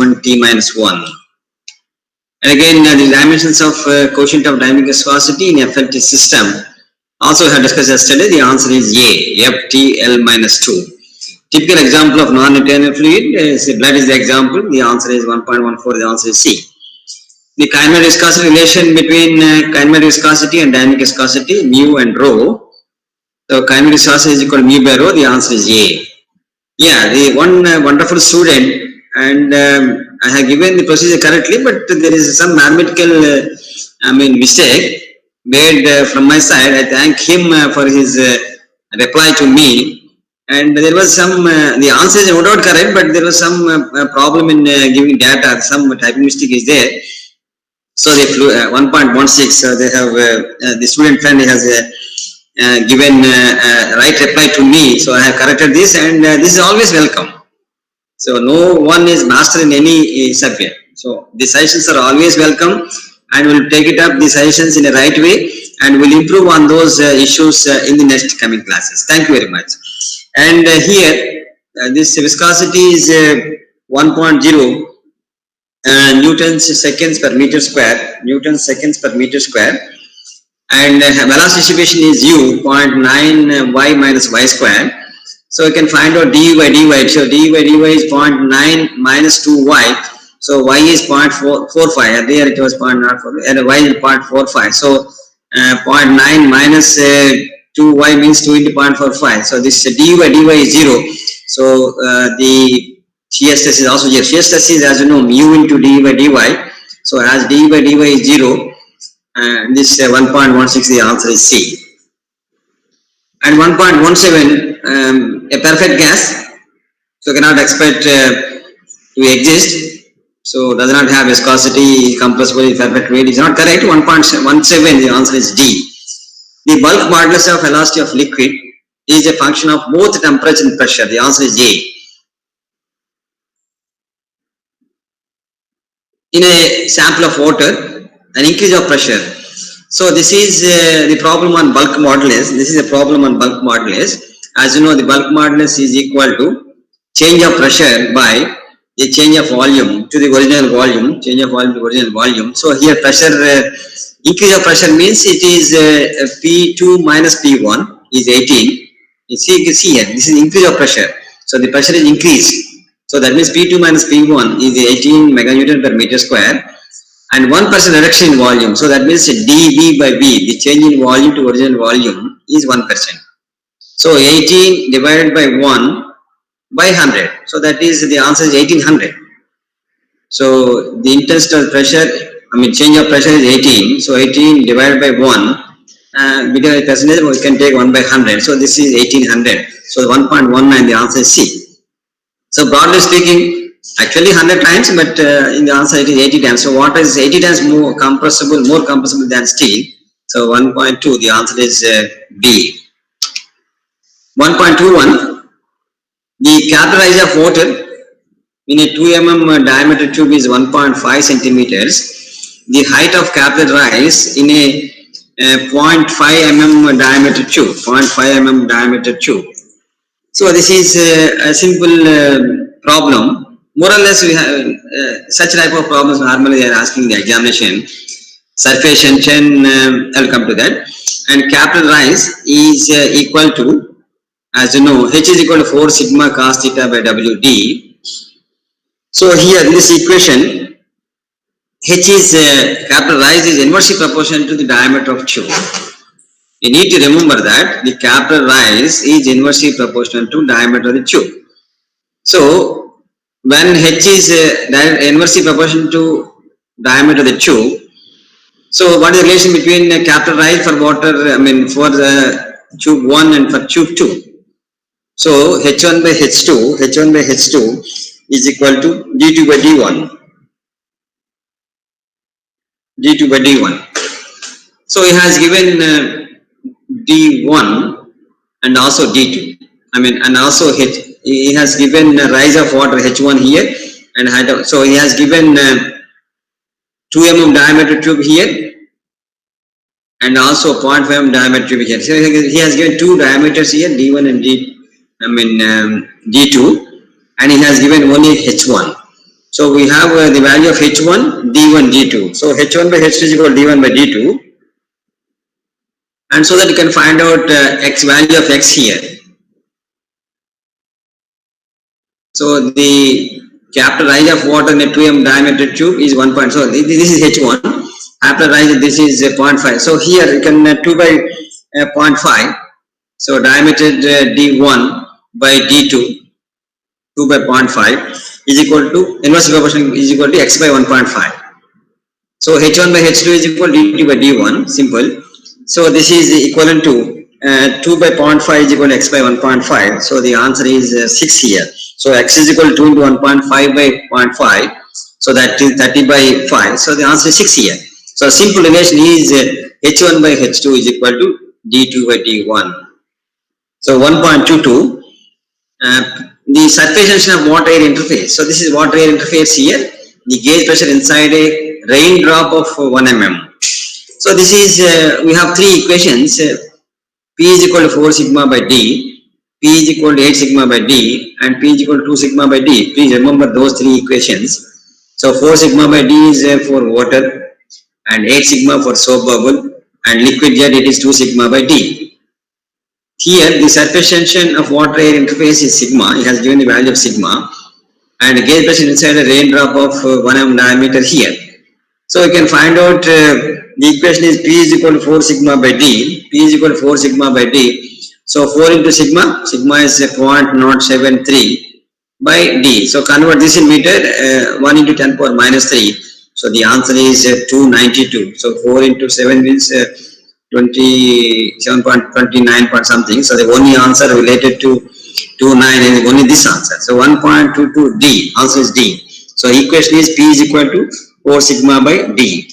1 T minus 1. And again, the dimensions of quotient of dynamic viscosity in FLT system also have discussed yesterday. The answer is A, FTL minus 2. Typical example of non-linear fluid is blood is the example. The answer is 1.14. The answer is C. The kinematic viscosity relation between kinematic viscosity and dynamic viscosity, mu and rho. So kinematic viscosity is equal to mu by rho. The answer is A. Yeah, the one wonderful student, and I have given the procedure correctly, but there is some mathematical, mistake made from my side. I thank him for his reply to me. And there was some, the answer is no doubt correct, but there was some problem in giving data. Some typing mistake is there. So they flew 1.16. They have the student friend has given right reply to me. So I have corrected this, and this is always welcome. So no one is master in any subject. So the suggestions are always welcome, and we'll take it up the suggestions in the right way, and we'll improve on those issues in the next coming classes. Thank you very much. And here this viscosity is 1.0 newtons seconds per meter square, newtons seconds per meter square, and velocity distribution is u 0.9 y minus y square. So you can find out du by dy. So du by dy is 0.9 minus 2y. So y is 0.45. Earlier it was 0.04 and y is 0.45. So 0.9 minus 2y means 2 into 0.45. So this du by dy is 0. So the shear stress is also 0. Shear stress is, as you know, mu into du by dy. So as du by dy is 0, this 1.16, the answer is C. And 1.17, a perfect gas, so cannot expect to exist. So does not have viscosity, compressible in perfect fluid. Is not correct. 1.17, the answer is D. The bulk modulus of velocity of liquid is a function of both temperature and pressure. The answer is A. In a sample of water, an increase of pressure. So this is the problem on bulk modulus. This is a problem on bulk modulus. As you know, the bulk modulus is equal to change of pressure by the change of volume to the original volume, change of volume to original volume. So here pressure, increase of pressure means it is P2 minus P1 is 18. You see here, this is increase of pressure. So the pressure is increased. So that means P2 minus P1 is 18 meganewton per meter square. And 1% reduction in volume. So that means dV by V, the change in volume to original volume is 1%. So 18 divided by 1 by 100. So that is, the answer is 1800. So the intensity of pressure, change of pressure is 18. So 18 divided by 1, because percentage we can take 1 by 100. So this is 1800. So 1.19, the answer is C. So broadly speaking, actually 100 times, but in the answer it is 80 times. So water is 80 times more compressible than steel. So 1.2, the answer is B. 1.21, the capital rise of water in a 2 mm diameter tube is 1.5 centimeters. The height of capital rise in a 0.5 mm diameter tube, 0.5 mm diameter tube. So this is a simple problem. More or less, we have such type of problems normally they are asking the examination. Surface tension, I will come to that. And capital rise is equal to, as you know, H is equal to 4 sigma cos theta by WD. So here in this equation, H is capital rise is inversely proportional to the diameter of tube. You need to remember that the capital rise is inversely proportional to diameter of the tube. So when H is inversely proportional to diameter of the tube, so what is the relation between capital rise for water, for the tube 1 and for tube 2? So H1 by H2 is equal to D2 by D1. D2 by D1. So he has given D1 and also D2. And also he has given rise of water H1 here and height of, so he has given 2 mm diameter tube here and also 0.5 mm diameter tube here. So he has given two diameters here, D1 and D2, and he has given only H1. So So we have the value of H1, D1, D2. So H1 by H2 is equal to D1 by D2. And so that you can find out X value of X here. So the capital rise of water in a 2m diameter tube is 1 point. So this is H1. Capital rise, this is 0.5. So here you can 2 by 0.5. So diameter D1 by D2, 2 by 0.5 is equal to, inverse proportion is equal to X by 1.5. So H1 by H2 is equal to D2 by D1, simple. So this is equivalent to 2 by 0.5 is equal to X by 1.5. So the answer is 6 here. So X is equal to 2 into 1.5 by 0.5. So that is 30 by 5. So the answer is 6 here. So simple relation is H1 by H2 is equal to D2 by D1. So 1.22, the surface tension of water air interface. So this is water air interface here. The gauge pressure inside a raindrop of 1 mm. So this is, we have three equations. P is equal to 4 sigma by D, P is equal to 8 sigma by D, and P is equal to 2 sigma by D. Please remember those three equations. So 4 sigma by D is for water, and 8 sigma for soap bubble, and liquid jet it is 2 sigma by D. Here the surface tension of water air interface is sigma, it has given the value of sigma, and the gauge pressure inside a raindrop of 1 mm diameter here. So you can find out the equation is P is equal to 4 sigma by D, P is equal to 4 sigma by D. So 4 into sigma, sigma is 0.073 by D. So convert this in meter, 1 into 10 power minus 3. So the answer is 292. So 4 into 7 means 27.29 point something. So the only answer related to 29 is only this answer. So 1.22 D, answer is D. So equation is P is equal to 4 sigma by D.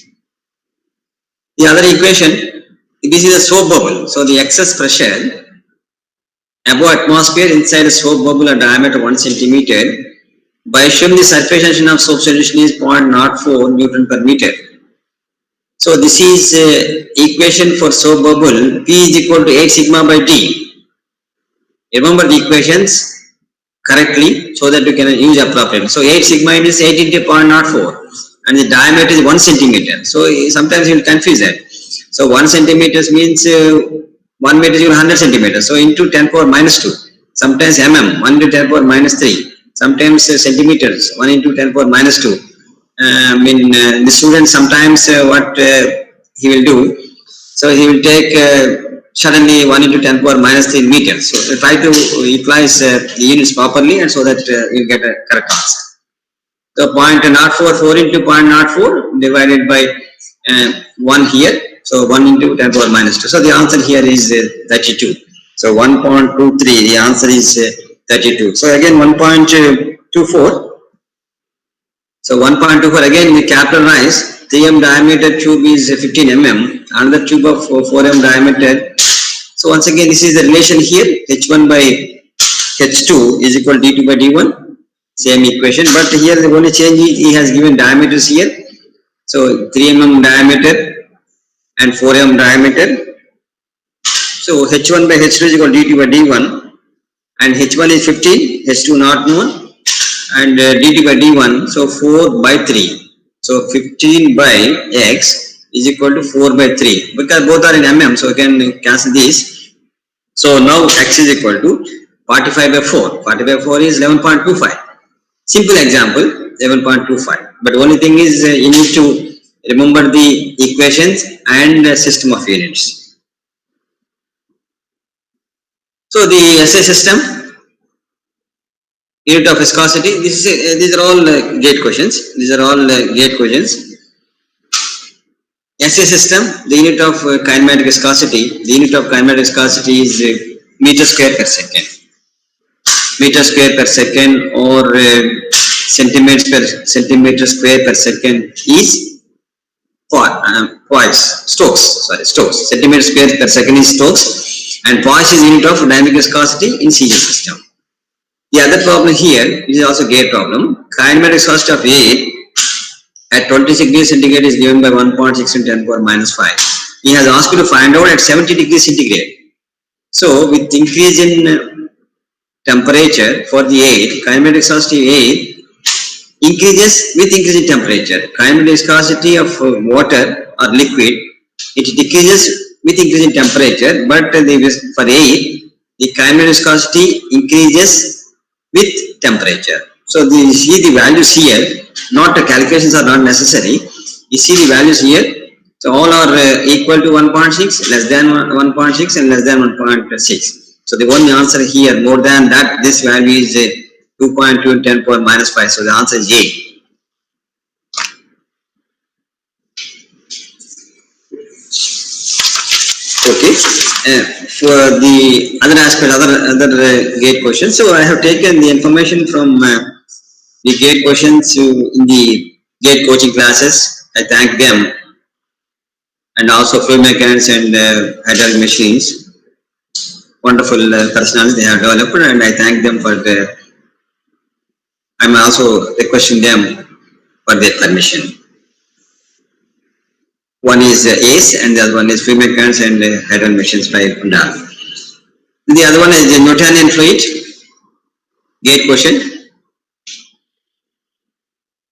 The other equation, this is a soap bubble. So the excess pressure above atmosphere inside a soap bubble of diameter 1 centimeter, by assuming the surface tension of soap solution is 0.04 Newton per meter. So this is equation for soap bubble. P is equal to 8 sigma by D. Remember the equations correctly so that you can use appropriately. So 8 sigma is 8 into 0.04 and the diameter is 1 centimeter. So sometimes you will confuse that. So 1 centimeter means 1 meter is 100 centimeters. So into 10 power minus 2. Sometimes mm, 1 into 10 power minus 3. Sometimes centimeters, 1 into 10 power minus 2. The student sometimes what he will do, so he will take suddenly 1 into 10 power minus 3 meters. So try to utilize the units properly and so that you get a correct answer. So 0.04, 4 into 0.04 divided by 1 here. So 1 into 10 power minus 2. So the answer here is 32. So 1.23, the answer is 32. So again 1.24. So 1.24 again the capital rise, 3m diameter tube is 15 mm, another tube of 4m diameter. So once again this is the relation here, H1 by H2 is equal to D2 by D1, same equation, but here the only change is he has given diameters here. So 3 mm diameter and 4 mm diameter. So H1 by H2 is equal to D2 by D1 and H1 is 15, H2 not known. And dt by d1, so 4 by 3. So 15 by x is equal to 4 by 3 because both are in mm, so we can cancel this. So now x is equal to 45 by 4. 40 by 4 is 11.25. Simple example, 11.25. But only thing is you need to remember the equations and system of units. So the SI system, unit of viscosity, these are all gate questions. These are all gate questions. SI system, the unit of kinematic viscosity. The unit of kinematic viscosity is meter square per second. Meter square per second or centimeter square per second is Stokes. Centimeter square per second is Stokes, and Poise is unit of dynamic viscosity in CG system. The other problem here is also gate problem. Kinematic viscosity of air at 26 degrees centigrade is given by 1.6 into 10 power minus 5. He has asked you to find out at 70 degrees centigrade. So with increase in temperature for the air, kinematic viscosity of air increases with increasing temperature. Kinetic viscosity of water or liquid, it decreases with increasing temperature, but for air, the kinetic viscosity increases with temperature. So you see the values here, not the calculations are not necessary. You see the values here. So all are equal to 1.6, less than 1.6 and less than 1.6. So the only answer here, more than that, this value is 2.2 and 10 power minus 5. So the answer is A. Okay. For the other aspect, other gate questions. So I have taken the information from the gate questions in the gate coaching classes. I thank them, and also fluid mechanics and hydraulic machines. Wonderful personalities they have developed, and I thank them for the. I'm also requesting them for their permission. One is ACE and the other one is fluid mechanics and hydraulic machines by Kundal. The other one is the Newtonian fluid gate question.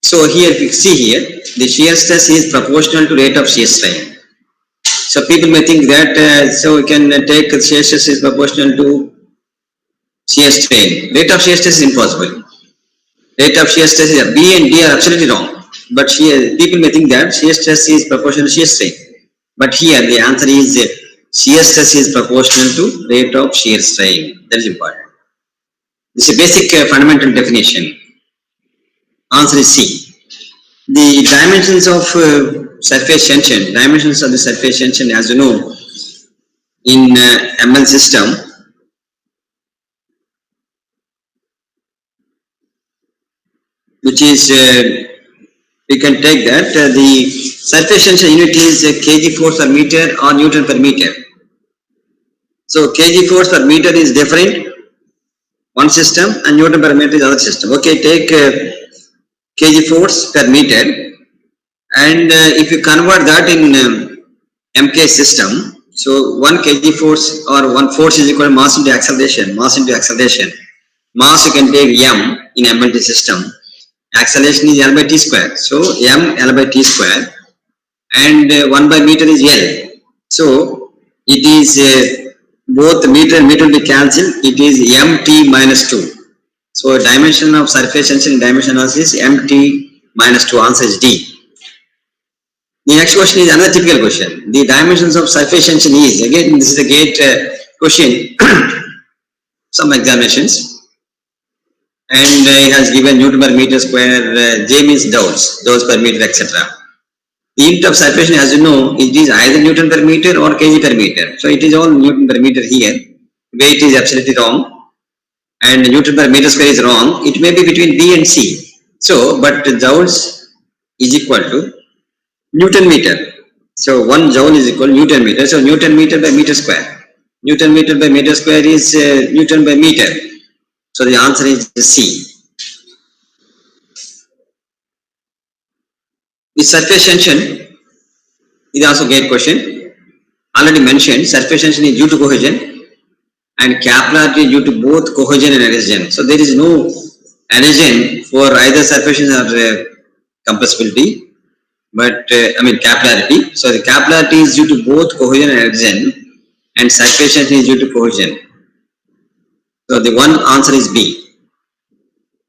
So here, if you see here, the shear stress is proportional to rate of shear strain. So people may think that so we can take shear stress is proportional to shear strain. Rate of shear stress is impossible. Rate of shear stress is B and D are absolutely wrong. But people may think that shear stress is proportional to shear strain. But here the answer is shear stress is proportional to rate of shear strain. That is important. This is a basic fundamental definition. Answer is C. The dimensions of surface tension, dimensions of the surface tension, as you know, in ML system, which is we can take that the surface tension unit is kg force per meter or Newton per meter. So kg force per meter is different one system and Newton per meter is other system. Okay, take kg force per meter, and if you convert that in MK system, so 1 kg force or 1 force is equal to mass into acceleration, mass into acceleration. Mass you can take m in MLT system. Acceleration is L by T square. So m L by T square, and 1 by meter is L. So it is both meter and meter will be cancelled. It is mt minus 2. So dimension of surface tension in dimension analysis is mt minus 2. Answer is D. The next question is another typical question. The dimensions of surface tension is, again this is a gate question, some examinations. And it has given Newton per meter square, J means joules per meter, etc. The unit of surface, as you know, it is either Newton per meter or kg per meter. So it is all Newton per meter here. Weight is absolutely wrong, and Newton per meter square is wrong. It may be between B and C. So, but joules is equal to Newton meter. So 1 joule is equal to Newton meter. So Newton meter by meter square. Newton meter by meter square is Newton by meter. So the answer is C. The surface tension is also gate question. Already mentioned, surface tension is due to cohesion and capillarity due to both cohesion and adhesion. So there is no adhesion for either surface tension or compressibility, but capillarity. So the capillarity is due to both cohesion and adhesion, and surface tension is due to cohesion. So the one answer is B.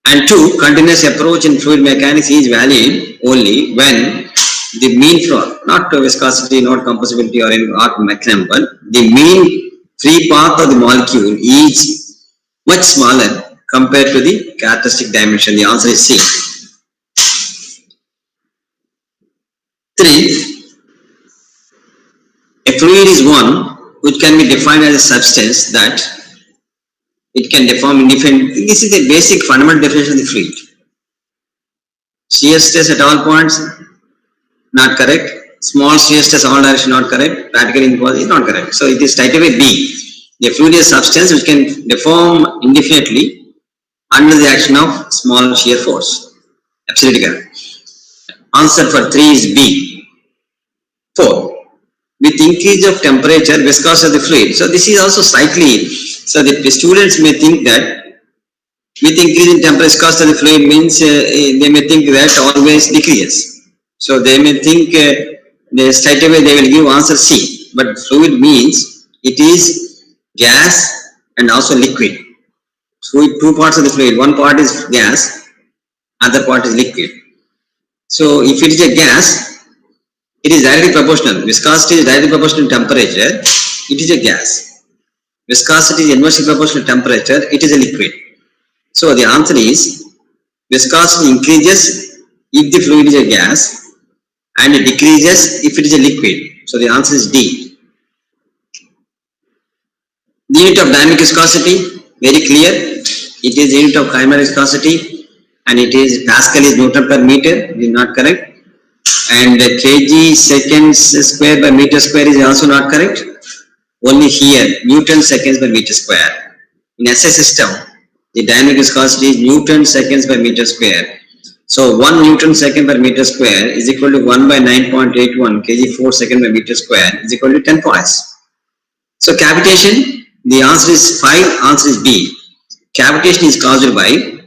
And 2, continuous approach in fluid mechanics is valid only when the mean flow, not viscosity, not compressibility or not mechanism, but the mean free path of the molecule is much smaller compared to the characteristic dimension. The answer is C. 3, a fluid is one which can be defined as a substance that it can deform in different. This is the basic fundamental definition of the fluid. Shear stress at all points, not correct. Small shear stress all direction, not correct. Practical inequality is not correct. So it is straight away B. The fluid is a substance which can deform indefinitely under the action of small shear force. Absolutely correct. Answer for 3 is B. 4. With increase of temperature, viscosity of the fluid. So this is also slightly. So the students may think that With increasing temperature viscosity of the fluid means they may think that always decreases. So they may think they straight away they will give answer C. But fluid means it is gas and also liquid. Fluid, two parts of the fluid. One part is gas, other part is liquid. So if it is a gas, it is directly proportional. Viscosity is directly proportional to temperature. It is a gas. Viscosity is inversely proportional to temperature. It is a liquid. So the answer is viscosity increases if the fluid is a gas and it decreases if it is a liquid. So the answer is D. The unit of dynamic viscosity, very clear. It is the unit of kinematic viscosity and it is Pascal is Newton per meter. It is not correct. And kg seconds square per meter square is also not correct. Only here Newton seconds per meter square. In SI system, the dynamic viscosity is Newton seconds per meter square. So 1 Newton second per meter square is equal to 1 by 9.81 kg 4 second per meter square is equal to 10 points. So cavitation, the answer is 5, answer is B. Cavitation is caused by,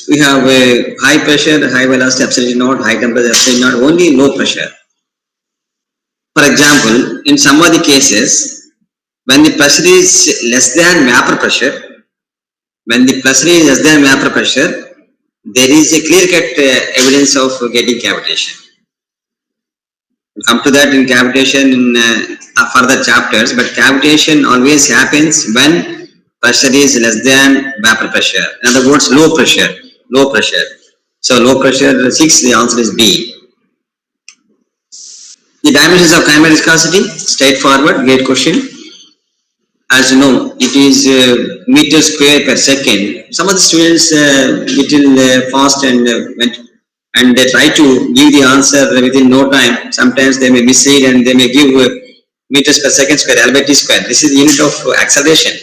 we have a high pressure, high velocity, epsilon naught, high temperature, epsilon naught, only low pressure. For example, in some of the cases, when the pressure is less than vapor pressure, when the pressure is less than vapor pressure, there is a clear-cut evidence of getting cavitation. We'll come to that in cavitation in further chapters, but cavitation always happens when pressure is less than vapor pressure. In other words, low pressure, low pressure. So low pressure 6, the answer is B. The dimensions of kinematic viscosity, straightforward, great question. As you know, it is meter square per second. Some of the students little fast and they try to give the answer within no time. Sometimes they may miss it and they may give meters per second square, L by T square. This is the unit of acceleration.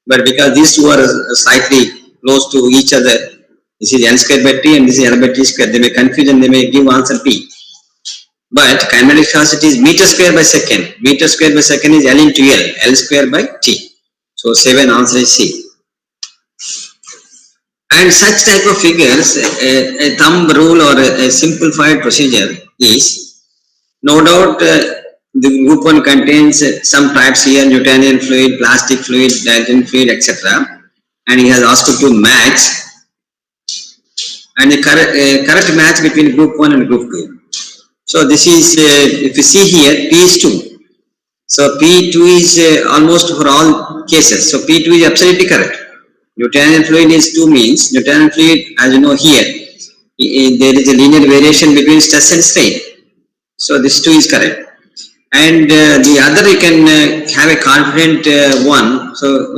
But because these two are slightly close to each other, this is L square by T and this is L by T square. They may confuse and they may give answer P. But kinematic viscosity is meter square by second. Meter square by second is L into L, L square by T. So 7, answer is C. And such type of figures, a thumb rule or a simplified procedure is, no doubt the group 1 contains some types here, Newtonian fluid, plastic fluid, diatom fluid, etc. And he has asked you to match, and the correct match between group 1 and group 2. So this is, if you see here, P is 2. So P2 is almost for all cases. So P2 is absolutely correct. Newtonian fluid is 2 means, Newtonian fluid, as you know here, there is a linear variation between stress and strain. So this 2 is correct. And the other you can have a confident one, so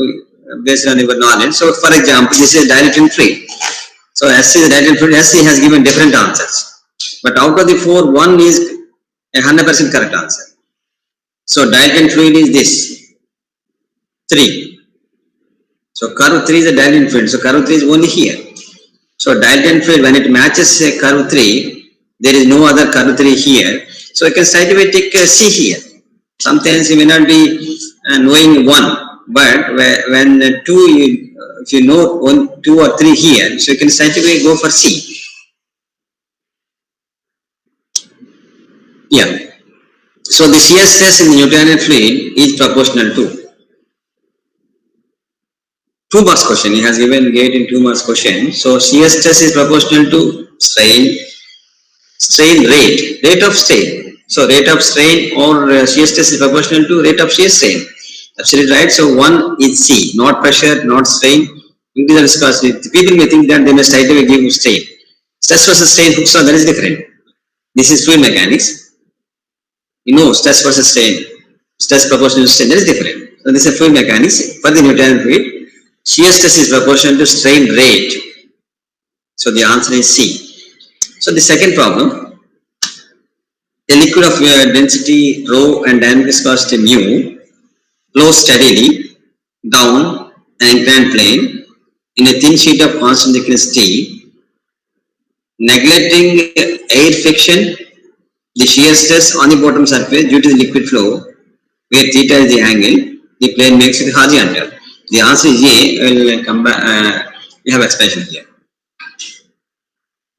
based on your knowledge. So for example, this is dilating fluid. So SC is dilating fluid, SC has given different answers. But out of the 4, 1 is a 100% correct answer. So dilatant fluid is this, 3. So curve 3 is a dilatant fluid. So curve 3 is only here. So dilatant fluid, when it matches curve 3, there is no other curve 3 here. So you can straightaway take C here. Sometimes you may not be knowing 1, but when 2, if you know 1, 2 or 3 here, so you can straightaway go for C. Yeah. So the shear stress in the Newtonian fluid is proportional to 2 marks question. He has given gate in 2 marks question. So shear stress is proportional to strain rate of strain. So rate of strain or shear stress is proportional to rate of shear strain. Absolutely right. So 1 is C, not pressure, not strain. Increase the viscosity. People may think that they may straight away give strain. Stress versus strain, so that is different. This is fluid mechanics. You know, stress versus strain, stress proportional to strain, that is different. So this is a fluid mechanics. For the Newtonian fluid, shear stress is proportional to strain rate. So the answer is C. So the second problem, a liquid of density rho and dynamic viscosity mu flows steadily down an inclined plane in a thin sheet of constant thickness T, neglecting air friction. The shear stress on the bottom surface due to the liquid flow, where theta is the angle, the plane makes it horizontal. The answer is A. We'll come back. We have expansion here.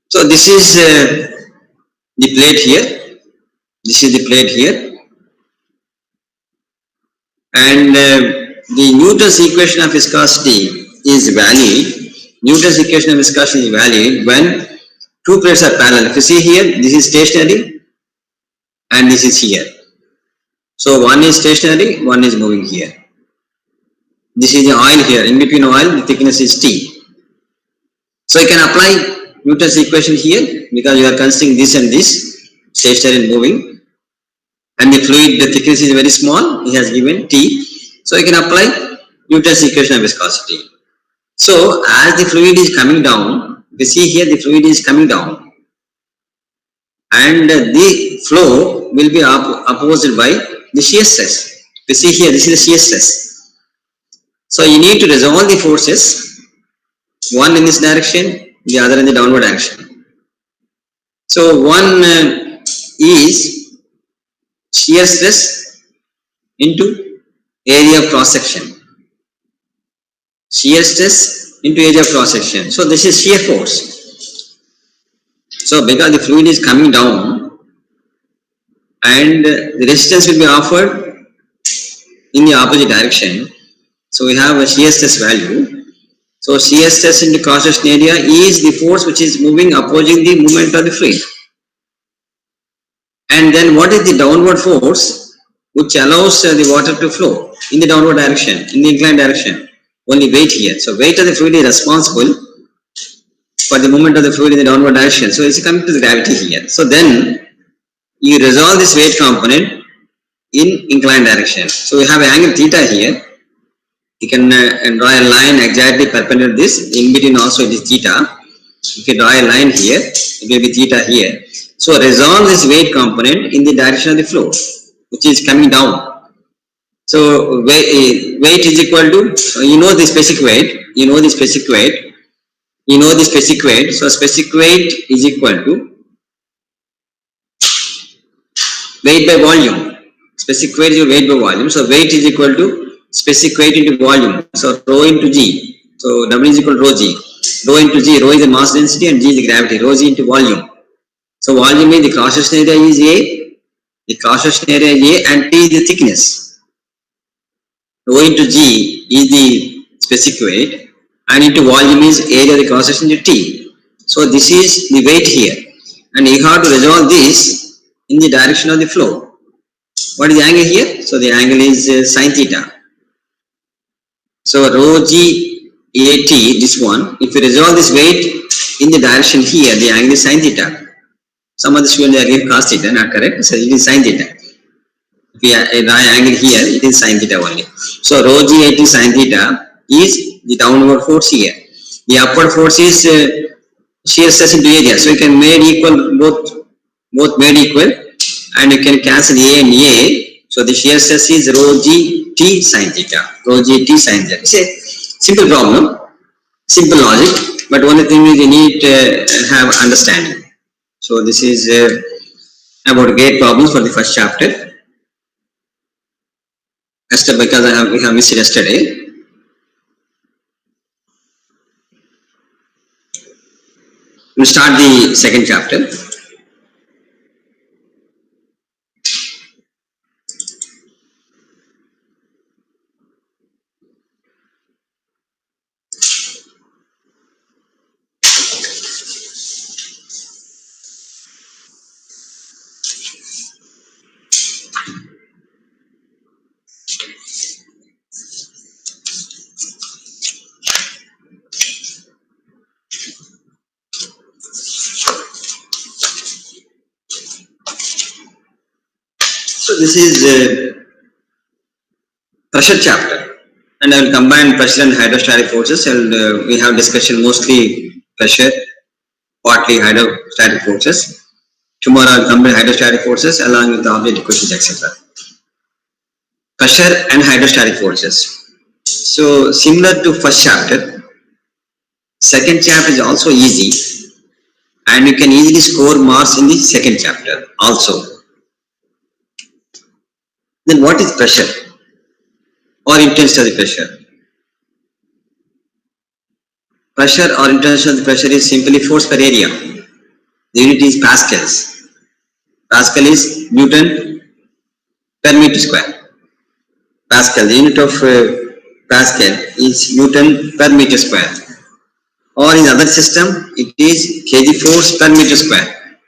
So this is the plate here. This is the plate here, and the Newton's equation of viscosity is valid. Newton's equation of viscosity is valid when two plates are parallel. If you see here, this is stationary and this is here. So one is stationary, one is moving here. This is the oil here. In between oil, the thickness is T. So you can apply Newton's equation here because you are considering this and this, stationary and moving. And the fluid, the thickness is very small, he has given T. So you can apply Newton's equation of viscosity. So as the fluid is coming down, you see here the fluid is coming down and the flow will be opposed by the shear stress. You see here, this is the shear stress. So you need to resolve the forces, one in this direction, the other in the downward direction. So one is shear stress into area of cross section. Shear stress into area of cross section. So this is shear force. So because the fluid is coming down and the resistance will be offered in the opposite direction. So we have a shear stress value. So shear stress into cross section area is the force which is moving opposing the movement of the fluid. And then what is the downward force which allows the water to flow in the downward direction, in the inclined direction? Only weight here. So weight of the fluid is responsible for the movement of the fluid in the downward direction. So it's coming to the gravity here. So then you resolve this weight component in inclined direction. So we have an angle theta here. You can draw a line exactly perpendicular to this. In between also it is theta. If you draw a line here, it will be theta here. So resolve this weight component in the direction of the flow, which is coming down. So weight is equal to, you know the specific weight, you know the specific weight, you know the specific weight. So specific weight is equal to weight by volume. Specific weight is weight by volume. So weight is equal to specific weight into volume. So rho into G. So W is equal to rho G. Rho into G. Rho is the mass density and G is the gravity. Rho G into volume. So volume means the cross section area is A. The cross section area is A and T is the thickness. Rho into G is the specific weight and into volume is area of the cross section into T. So this is the weight here and you have to resolve this in the direction of the flow. What is the angle here? So the angle is sin theta. So rho G AT, this one, if you resolve this weight in the direction here, the angle is sin theta. Some of the students are giving cos theta, not correct. So it is sin theta. If we draw an angle here, it is sin theta only. So rho G AT sin theta is the downward force here. The upward force is shear stress into area. So you can make equal, both made equal and you can cancel A and A. So the shear stress is rho G T sin theta. Rho G T sin theta. It's a simple problem, simple logic, but only thing is you need to have understanding. So this is about gate problems for the first chapter. Because we have missed it yesterday. We'll start the second chapter. So this is pressure chapter, and I will combine pressure and hydrostatic forces, and we have discussion mostly pressure, partly hydrostatic forces. Tomorrow I will combine hydrostatic forces along with the object equations, etc. Pressure and hydrostatic forces. So similar to first chapter, second chapter is also easy, and you can easily score marks in the second chapter also. Then what is pressure or intensity of the pressure? pressure or international pressure is simply force per area. The unit is pascals. Pascal is Newton per meter square. Pascal, the unit of Pascal is Newton per meter square. Or in other system, it is kg force per meter square.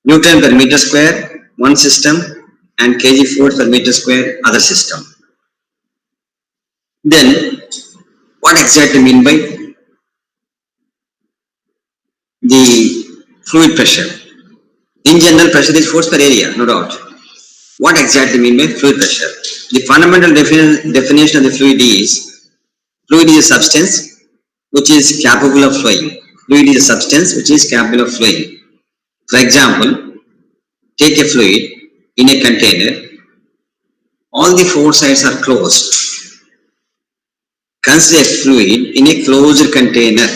Newton per meter square, one system, and kg force per meter square, other system. Then, what exactly mean by the fluid pressure? In general, pressure is force per area, no doubt. What exactly mean by fluid pressure? The fundamental definition of the fluid is a substance which is capable of flowing. Fluid is a substance which is capable of flowing. For example, take a fluid in a container. All the four sides are closed. Consider a fluid in a closed container.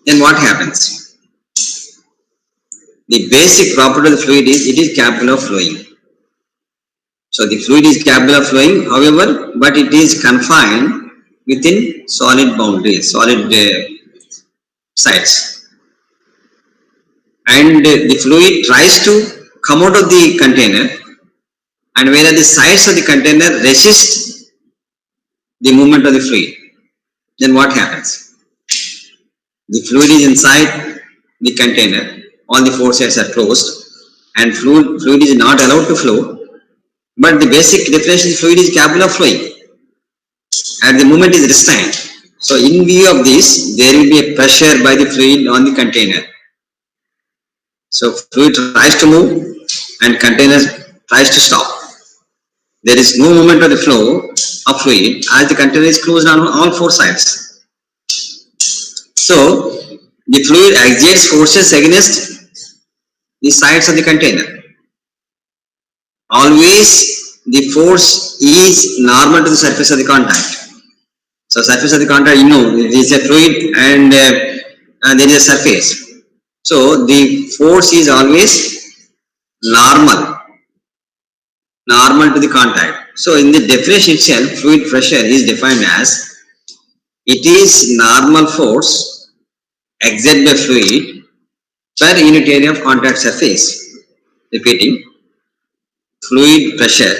Then what happens? The basic property of the fluid is it is capable of flowing. So the fluid is capable of flowing, however, but it is confined within solid boundaries, solid sides. And the fluid tries to come out of the container, and whereas the sides of the container resist the movement of the fluid, then what happens? The fluid is inside the container, all the four sides are closed, and fluid is not allowed to flow, but the basic definition of fluid is capable of flowing, and the movement is restrained. So in view of this, there will be a pressure by the fluid on the container. So fluid tries to move and container tries to stop. There is no movement of the flow of fluid as the container is closed on all four sides. So the fluid exerts forces against the sides of the container. Always the force is normal to the surface of the contact. So surface of the contact, there is a fluid and there is a surface. So the force is always normal to the contact. So in the definition itself, fluid pressure is defined as it is normal force exerted by fluid per unit area of contact surface. Repeating, fluid pressure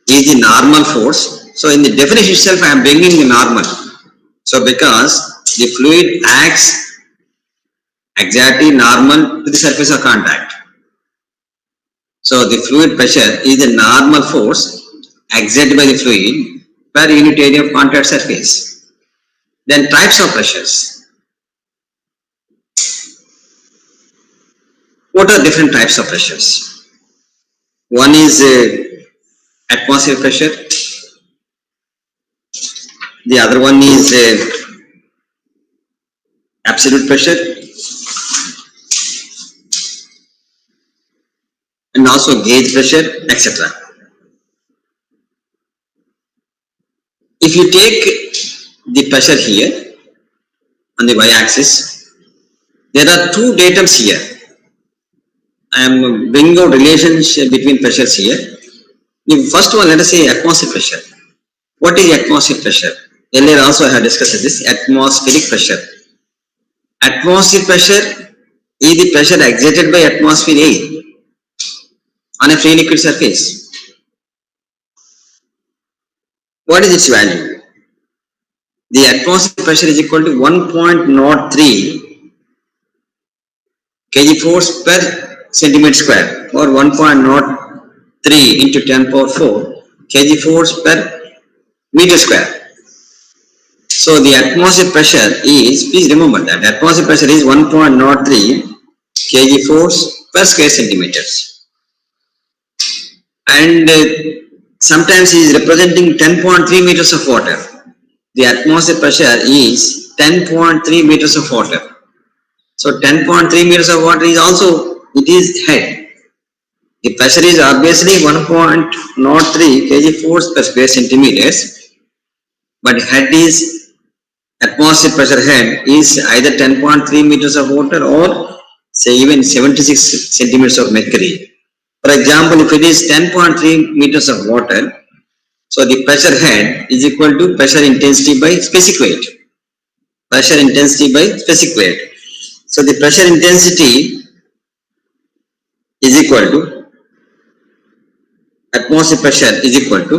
is the normal force. So in the definition itself, I am bringing the normal. So because the fluid acts exactly normal to the surface of contact. So the fluid pressure is the normal force exerted by the fluid per unit area of contact surface. Then types of pressures. What are different types of pressures? One is atmospheric pressure. The other one is absolute pressure, and also gauge pressure, etc. If you take the pressure here on the y-axis, there are two datums here. I am bringing out relationship between pressures here. The first one, let us say atmospheric pressure. What is atmospheric pressure? Earlier also I have discussed this, atmospheric pressure. Atmospheric pressure is the pressure exerted by atmosphere A on a free liquid surface. What is its value? The atmospheric pressure is equal to 1.03 kg force per centimeter square, or 1.03 into 10 power 4 kg force per meter square. So the atmospheric pressure is, please remember that atmospheric pressure is 1.03 kg force per square centimeters, and sometimes it is representing 10.3 meters of water. The atmospheric pressure is 10.3 meters of water. So 10.3 meters of water is also, it is head. The pressure is obviously 1.03 kg force per square centimeters, but head is, atmospheric pressure head is either 10.3 meters of water or say even 76 centimeters of mercury. For example, if it is 10.3 meters of water, So the pressure head is equal to pressure intensity by specific weight. Pressure intensity by specific weight. So the pressure intensity is equal to atmospheric pressure is equal to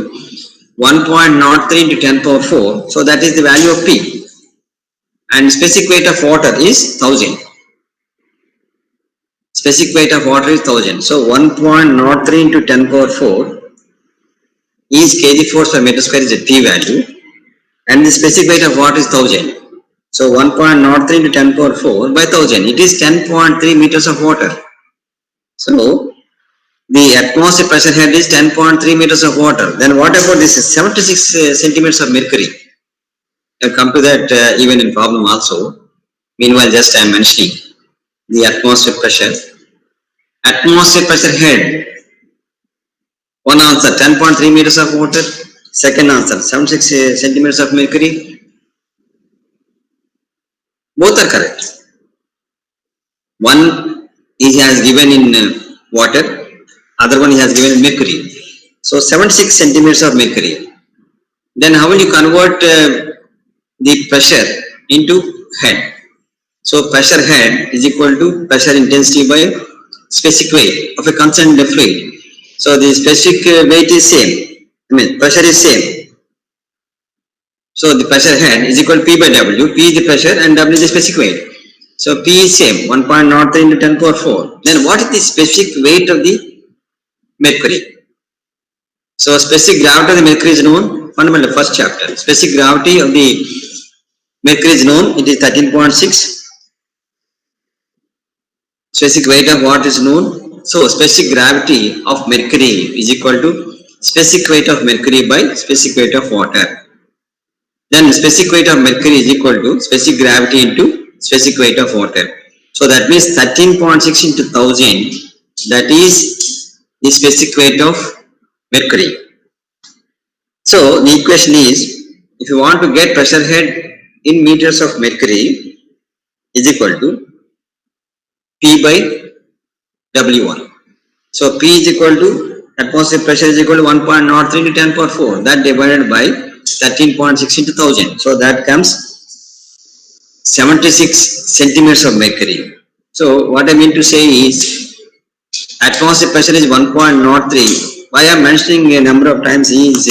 1.03 into 10 power 4. So that is the value of P. And specific weight of water is 1000. Specific weight of water is 1000. So 1.03 into 10 power 4 is kg force per meter square is a P value. And the specific weight of water is 1000. So 1.03 into 10 power 4 by 1000. It is 10.3 meters of water. So the atmospheric pressure head is 10.3 meters of water. Then what about this 76 centimeters of mercury? I'll come to that even in problem also. Meanwhile, just I am mentioning the atmospheric pressure. Atmospheric pressure head. One answer 10.3 meters of water. Second answer 76 centimeters of mercury. Both are correct. One is has given in water, other one he has given in mercury. So 76 centimeters of mercury. Then how will you convert the pressure into head? So pressure head is equal to pressure intensity by specific weight of a constant fluid. So the specific weight is same. I mean pressure is same. So the pressure head is equal to P by W. P is the pressure and W is the specific weight. So P is same 1.03 into 10 power 4. Then what is the specific weight of the mercury? So specific gravity of the mercury is known. Fundamental first chapter. Specific gravity of the mercury is known. It is 13.6. Specific weight of what is known. So specific gravity of mercury is equal to specific weight of mercury by specific weight of water. Then specific weight of mercury is equal to specific gravity into specific weight of water. So that means 13.6 into 1000. That is the specific weight of mercury. So the equation is, if you want to get pressure head in meters of mercury is equal to P by W1. So P is equal to atmospheric pressure is equal to 1.03 into 10 power 4. That divided by 13.6 into 1000. So that comes 76 centimeters of mercury. So what I mean to say is atmospheric pressure is 1.03. Why I am mentioning a number of times is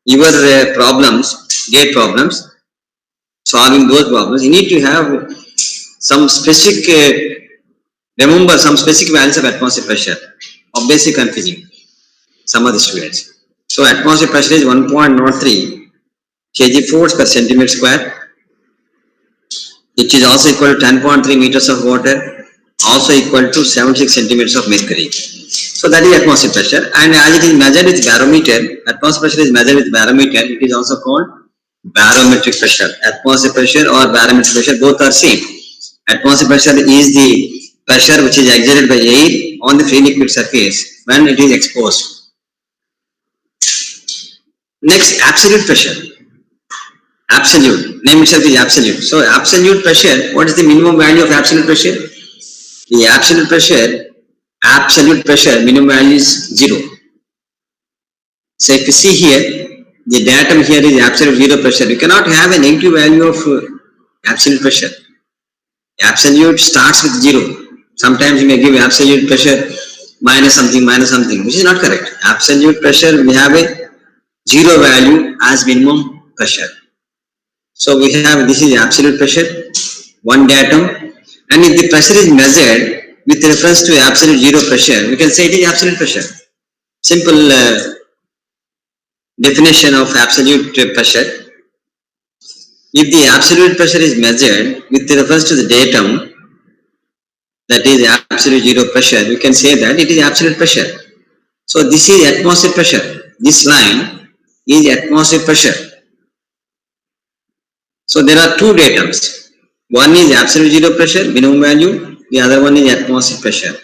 your problems, gate problems, solving those problems, you need to have some specific, remember some specific values of atmospheric pressure, obviously confusing some of the students. So atmospheric pressure is 1.03 kg force per centimeter square. It is also equal to 10.3 meters of water, also equal to 76 centimeters of mercury. So that is atmospheric pressure, and as it is measured with barometer, atmospheric pressure is measured with barometer, it is also called barometric pressure. Atmospheric pressure or barometric pressure, both are same. Atmospheric pressure is the pressure which is exerted by air on the free liquid surface when it is exposed. Next, absolute pressure. Absolute, name itself is absolute. So absolute pressure, what is the minimum value of absolute pressure? The absolute pressure minimum value is 0. So if you see here, the datum here is absolute 0 pressure. You cannot have a negative value of absolute pressure. Absolute starts with 0. Sometimes you may give absolute pressure minus something, which is not correct. Absolute pressure, we have a 0 value as minimum pressure. So we have, this is absolute pressure, one datum, and if the pressure is measured with reference to absolute 0 pressure, we can say it is absolute pressure. Simple definition of absolute pressure. If the absolute pressure is measured with reference to the datum, that is absolute 0 pressure, we can say that it is absolute pressure. So this is atmospheric pressure. This line is atmospheric pressure. So there are two datums. One is absolute 0 pressure, minimum value. The other one is atmospheric pressure.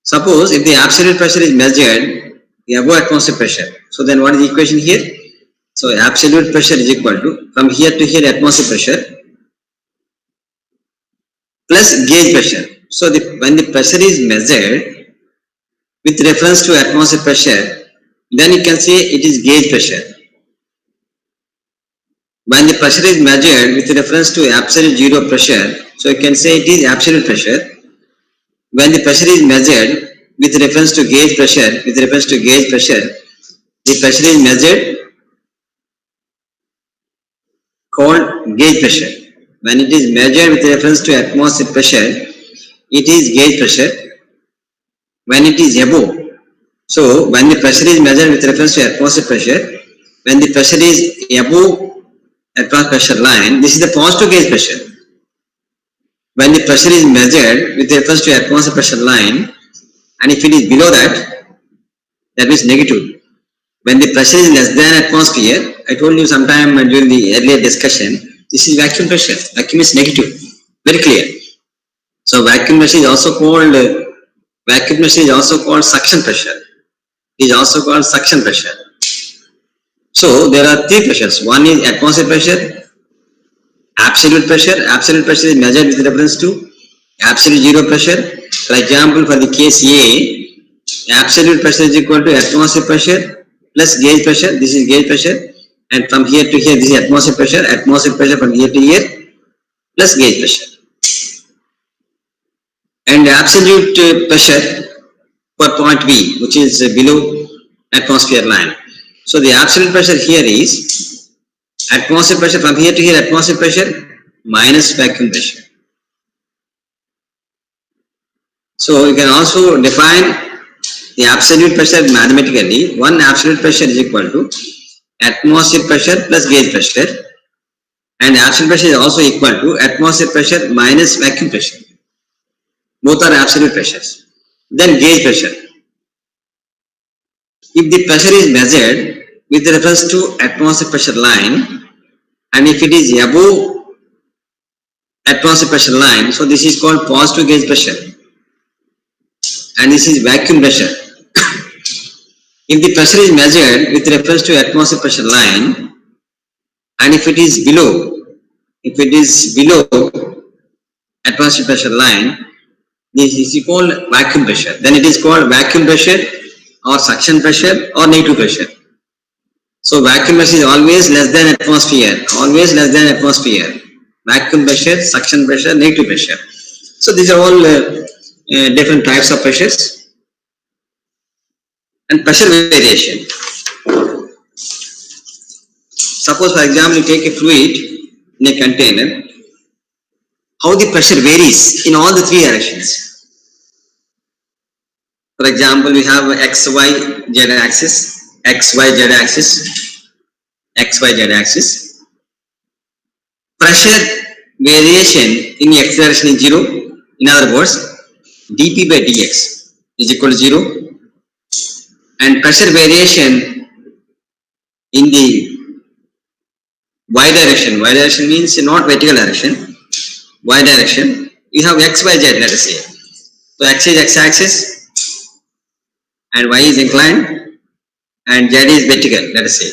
Suppose if the absolute pressure is measured, the above atmospheric pressure. So then what is the equation here? So absolute pressure is equal to, from here to here, atmospheric pressure plus gauge pressure. So when the pressure is measured with reference to atmospheric pressure, then you can say it is gauge pressure. When the pressure is measured with reference to absolute zero pressure, so you can say it is absolute pressure. When the pressure is measured with reference to gauge pressure, the pressure is measured called gauge pressure. When it is measured with reference to atmospheric pressure, it is gauge pressure. When it is above, so when the pressure is measured with reference to atmospheric pressure, when the pressure is above atmospheric pressure line, this is the positive gauge pressure. When the pressure is measured with reference to atmospheric pressure line, and if it is below that, that means negative. When the pressure is less than atmosphere, I told you sometime during the earlier discussion, this is vacuum pressure. Vacuum is negative, very clear. So vacuum pressure is also called suction pressure. It is also called suction pressure. So there are three pressures. One is atmospheric pressure, absolute pressure. Absolute pressure is measured with reference to absolute zero pressure. For example, for the case A, absolute pressure is equal to atmospheric pressure plus gauge pressure. This is gauge pressure, and from here to here, this is atmospheric pressure. Atmospheric pressure from here to here plus gauge pressure. And absolute pressure for point B, which is below atmosphere line. So the absolute pressure here is atmospheric pressure from here to here, atmospheric pressure minus vacuum pressure. So you can also define the absolute pressure mathematically. One absolute pressure is equal to atmospheric pressure plus gauge pressure, and absolute pressure is also equal to atmospheric pressure minus vacuum pressure. Both are absolute pressures. Then gauge pressure. If the pressure is measured with reference to atmospheric pressure line, and if it is above atmospheric pressure line, so this is called positive gauge pressure, and this is vacuum pressure. If the pressure is measured with reference to atmospheric pressure line, and if it is below atmospheric pressure line, this is called vacuum pressure. Then it is called vacuum pressure or suction pressure or negative pressure. So vacuum pressure is always less than atmosphere, Vacuum pressure, suction pressure, negative pressure. So these are all different types of pressures. And pressure variation. Suppose, for example, you take a fluid in a container, how the pressure varies in all the three directions. For example, we have X, Y, Z axis. Pressure variation in X direction is 0. In other words, dP by dx is equal to 0. And pressure variation in the Y direction means not vertical direction, Y direction, you have X, Y, Z, let us say. So X is x-axis and Y is inclined and Z is vertical, let us say.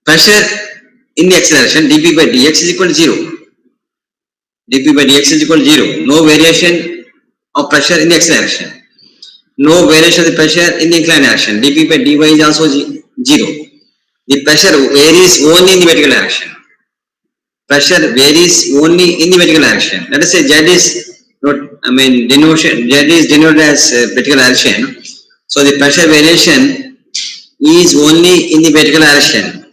Pressure in the X direction, dP by dx is equal to 0. dP by dx is equal to 0. No variation of pressure in the X direction. No variation of the pressure in the inclined direction. dP by dy is also 0. The pressure varies only in the vertical direction. Let us say Z is denoted as vertical direction. So the pressure variation is only in the vertical direction.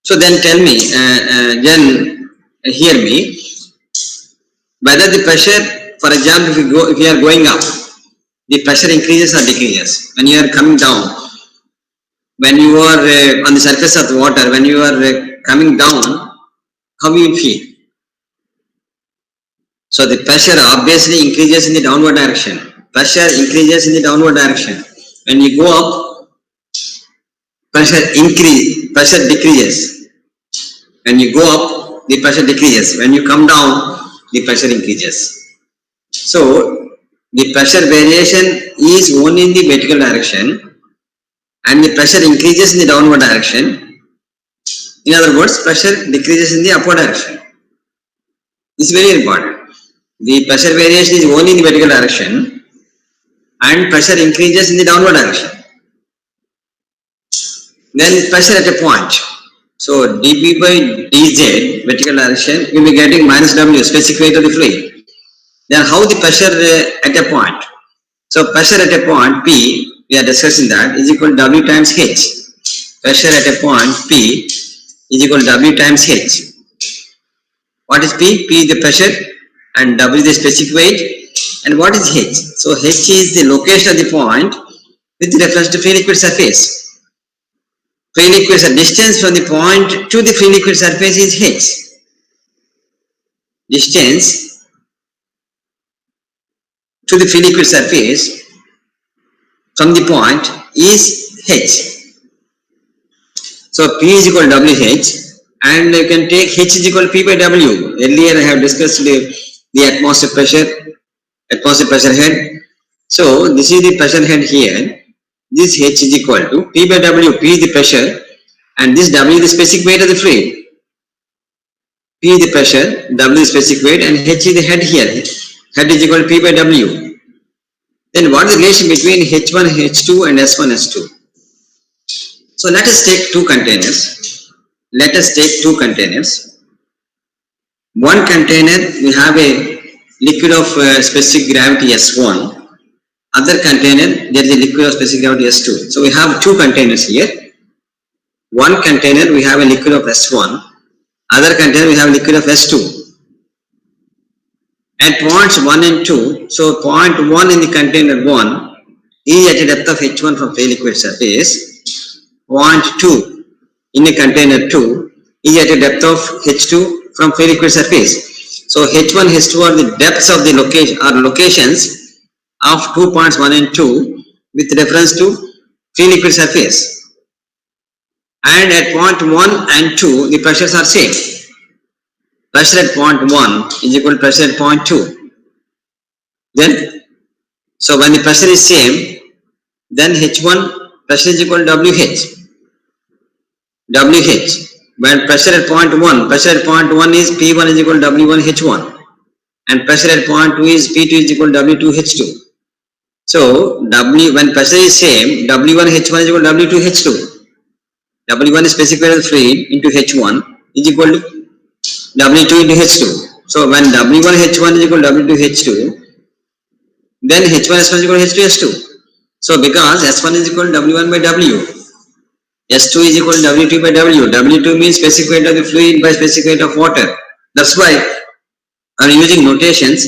So then tell me, hear me, whether the pressure, for example, if you are going up, the pressure increases or decreases. When you are coming down, when you are on the surface of the water, when you are coming down, how you will feel? So the pressure obviously increases in the downward direction. When you go up, pressure decreases. When you go up, the pressure decreases. When you come down, the pressure increases. So the pressure variation is only in the vertical direction and the pressure increases in the downward direction. In other words, pressure decreases in the upward direction. This is very important. The pressure variation is only in the vertical direction and pressure increases in the downward direction. Then pressure at a point. So dB by dz, vertical direction, you will be getting minus W, specific weight of the fluid. Then how the pressure at a point? So pressure at a point P, we are discussing that, is equal to W times H. Pressure at a point P is equal to W times H. What is P? P is the pressure and W is the specific weight. And what is H? So H is the location of the point with reference to free liquid surface. Free liquid distance from the point to the free liquid surface is H. Distance to the free liquid surface from the point is H. So P is equal to WH, and you can take H is equal to P by W. Earlier I have discussed the atmospheric pressure head. So this is the pressure head here. This H is equal to P by W. P is the pressure and this W is the specific weight of the fluid. P is the pressure, W is the specific weight, and H is the head here. Head is equal to P by W. Then what is the relation between H1, H2 and S1, S2? So let us take two containers. One container, we have a liquid of specific gravity S1. Other container, there is a liquid of specific gravity S2. So we have two containers here. One container, we have a liquid of S1. Other container, we have a liquid of S2. At points 1 and 2, so point 1 in the container 1 is at a depth of H1 from free liquid surface. Point 2 in the container 2 is at a depth of H2 from free liquid surface. So H1, H2 are the depths of the locations of 2 points 1 and 2 with reference to free liquid surface. And at point 1 and 2, the pressures are same. Pressure at point 1 is equal to pressure at point 2. Then, so when the pressure is same, then H1 pressure is equal to WH. When pressure at point 1 is P1 is equal to W1H1. And pressure at point 2 is P2 is equal to W2H2. So, when pressure is same, W1H1 is equal to W2H2. W1 is specific weight of the fluid into H1 is equal to W2 into H2. So, when W1H1 is equal to W2H2, then H1 S1 is equal to H2 S2. So, because S1 is equal to W1 by W, S2 is equal to W2 by W. W2 means specific weight of the fluid by specific weight of water. That's why I am using notations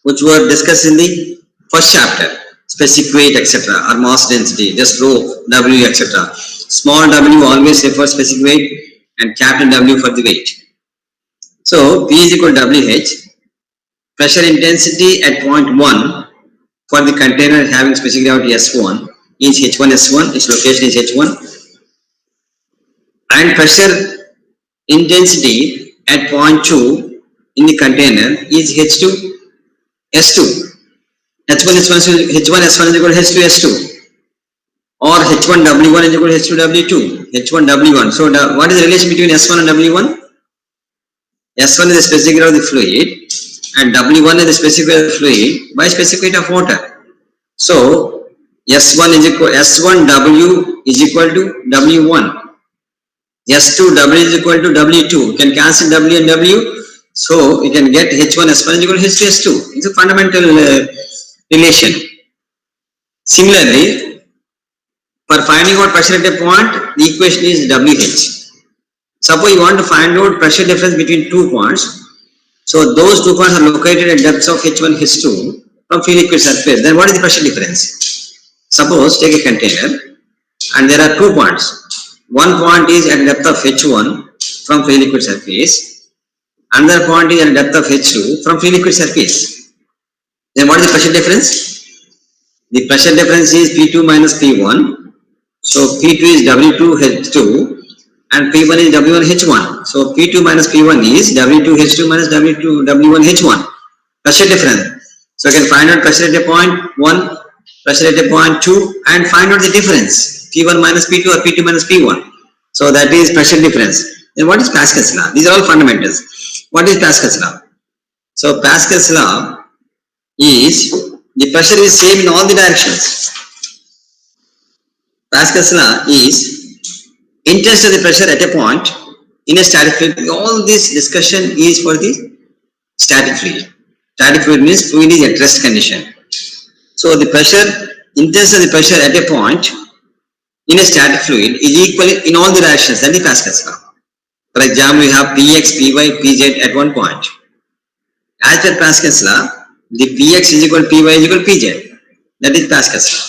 which were discussed in the first chapter. Specific weight, etc., or mass density, just rho, W, etc. Small w always refers specific weight and capital W for the weight. So P is equal to WH. Pressure intensity at point 1 for the container having specific gravity S1 is H1 S1, its location is H1. And pressure intensity at point 2 in the container is H2 S2. H1 S1 is equal to H2 S2. Or H1 W1 is equal to H2 W2. H1 W1. So what is the relation between S1 and W1? S1 is the specific weight of the fluid and W1 is the specific weight of the fluid by specific weight of water. So S1 W is equal to W1. S2 W is equal to W2. You can cancel W and W. So you can get H1 S1 is equal to H2 S2. It's a fundamental relation. Similarly, for finding out pressure at a point, the equation is WH. Suppose you want to find out pressure difference between 2 points. So those 2 points are located at depths of H1, H2 from free liquid surface. Then what is the pressure difference? Suppose take a container and there are 2 points. One point is at depth of H1 from free liquid surface. Another point is at depth of H2 from free liquid surface. Then what is the pressure difference? The pressure difference is P2 minus P1. So P2 is W2H2 and P1 is W1H1. So P2 minus P1 is W2H2 minus W1H1. Pressure difference. So I can find out pressure at a point 1, pressure at a point 2 and find out the difference. P1 minus P2 or P2 minus P1. So that is pressure difference. Then what is Pascal's law? These are all fundamentals. What is Pascal's law? So Pascal's law is the pressure is same in all the directions. Pascal's law is intensity of the pressure at a point in a static fluid. All this discussion is for the static fluid. Static fluid means fluid is at rest condition. So the pressure, intensity of the pressure at a point in a static fluid is equal in all the directions. That is Pascal's law. For example, we have Px, Py, Pz at one point. As per Pascal's law, the Px is equal to Py is equal to Pz. That is Pascal's law.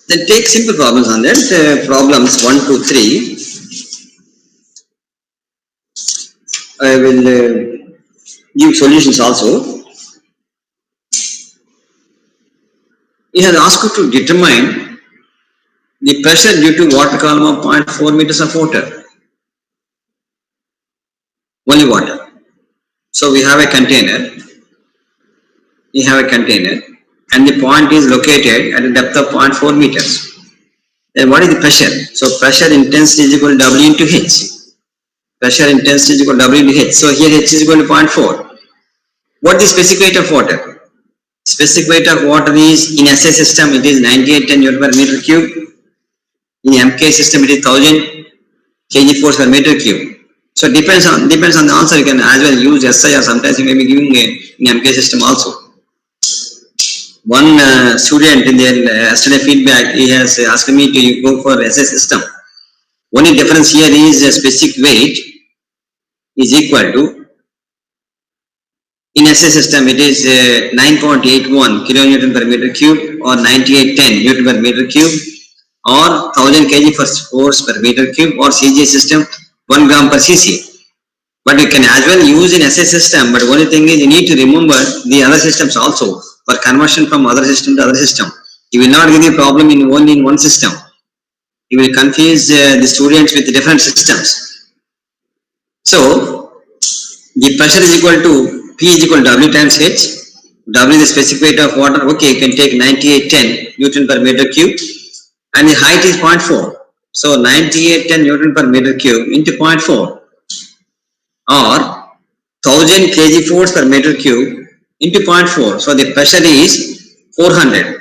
Then take simple problems on that. Problems 1, 2, 3. I will give solutions also. He has asked you to determine the pressure due to water column of 0.4 meters of water. Only water. So we have a container. We have a container. And the point is located at a depth of 0.4 meters. Then what is the pressure? So pressure intensity is equal to W into H. Pressure intensity is equal to W into H. So here H is equal to 0.4. What is the specific weight of water? Specific weight of water is, in SI system it is 9810 Newton per meter cube. In MK system it is 1000 kg force per meter cube. So depends on the answer. You can as well use SI, or sometimes you may be giving in MK system also. One student in their yesterday feedback, he has asked me to go for SI system. Only difference here is specific weight is equal to, in SI system it is 9.81 kilonewton per meter cube or 9810 Newton per meter cube or 1000 kg force per meter cube, or CJ system 1 gram per cc. But you can as well use in SI system, but only thing is you need to remember the other systems also for conversion from other system to other system. You will not give you a problem only in one system. You will confuse the students with different systems. So the pressure is equal to P is equal to W times H. W is the specific weight of water. Okay, you can take 9810 Newton per meter cube, and the height is 0.4. So 9810 Newton per meter cube into 0.4, or 1000 kg force per meter cube into 0.4. So the pressure is 400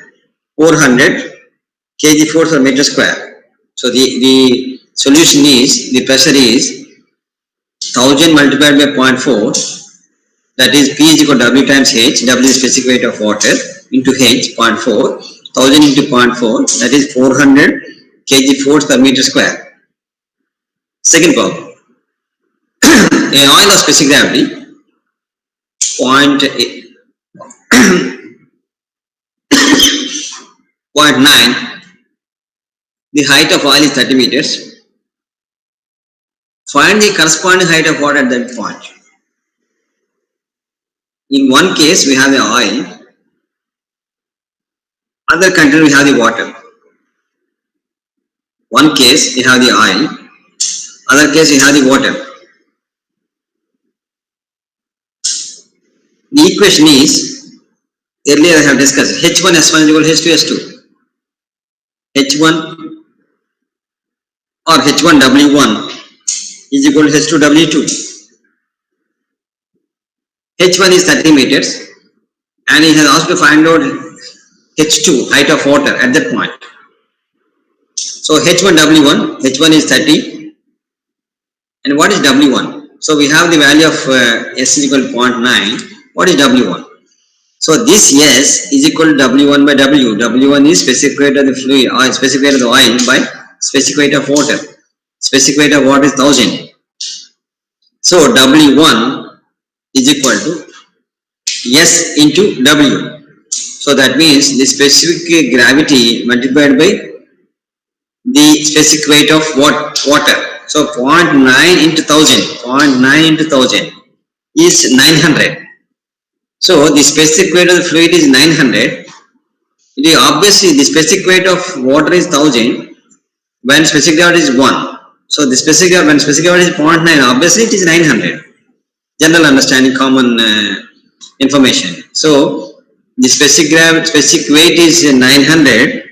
kg force per meter square. So the solution is, the pressure is 1000 multiplied by 0.4, that is P is equal to W times H. W is specific weight of water into H, 0.4. 1000 into 0.4, that is 400 kg force per meter square. Second problem. In oil of specific gravity 0.9, the height of oil is 30 meters. Find the corresponding height of water at that point. In one case we have the oil, other container we have the water. One case we have the oil, other case we have the water. The equation is, earlier I have discussed, H1 S1 is equal to H2 S2. H1 or H1 W1 is equal to H2 W2. H1 is 30 meters and he has asked to find out H2, height of water at that point. So H1 W1, H1 is 30, and what is W1? So we have the value of S is equal to 0.9. What is W1? So this S is equal to W1 by W. W1 is specific weight of the fluid, or specific weight of the oil by specific weight of water. Specific weight of water is 1000. So W1 is equal to S into W. So that means the specific gravity multiplied by the specific weight of water. So 0.9 into 1000. 0.9 into 1000 is 900. So the specific weight of the fluid is 900. It is obviously the specific weight of water is 1000 when specific gravity is 1. So the specific when specific gravity is 0.9, obviously it is 900. General understanding, common information. So the specific weight is 900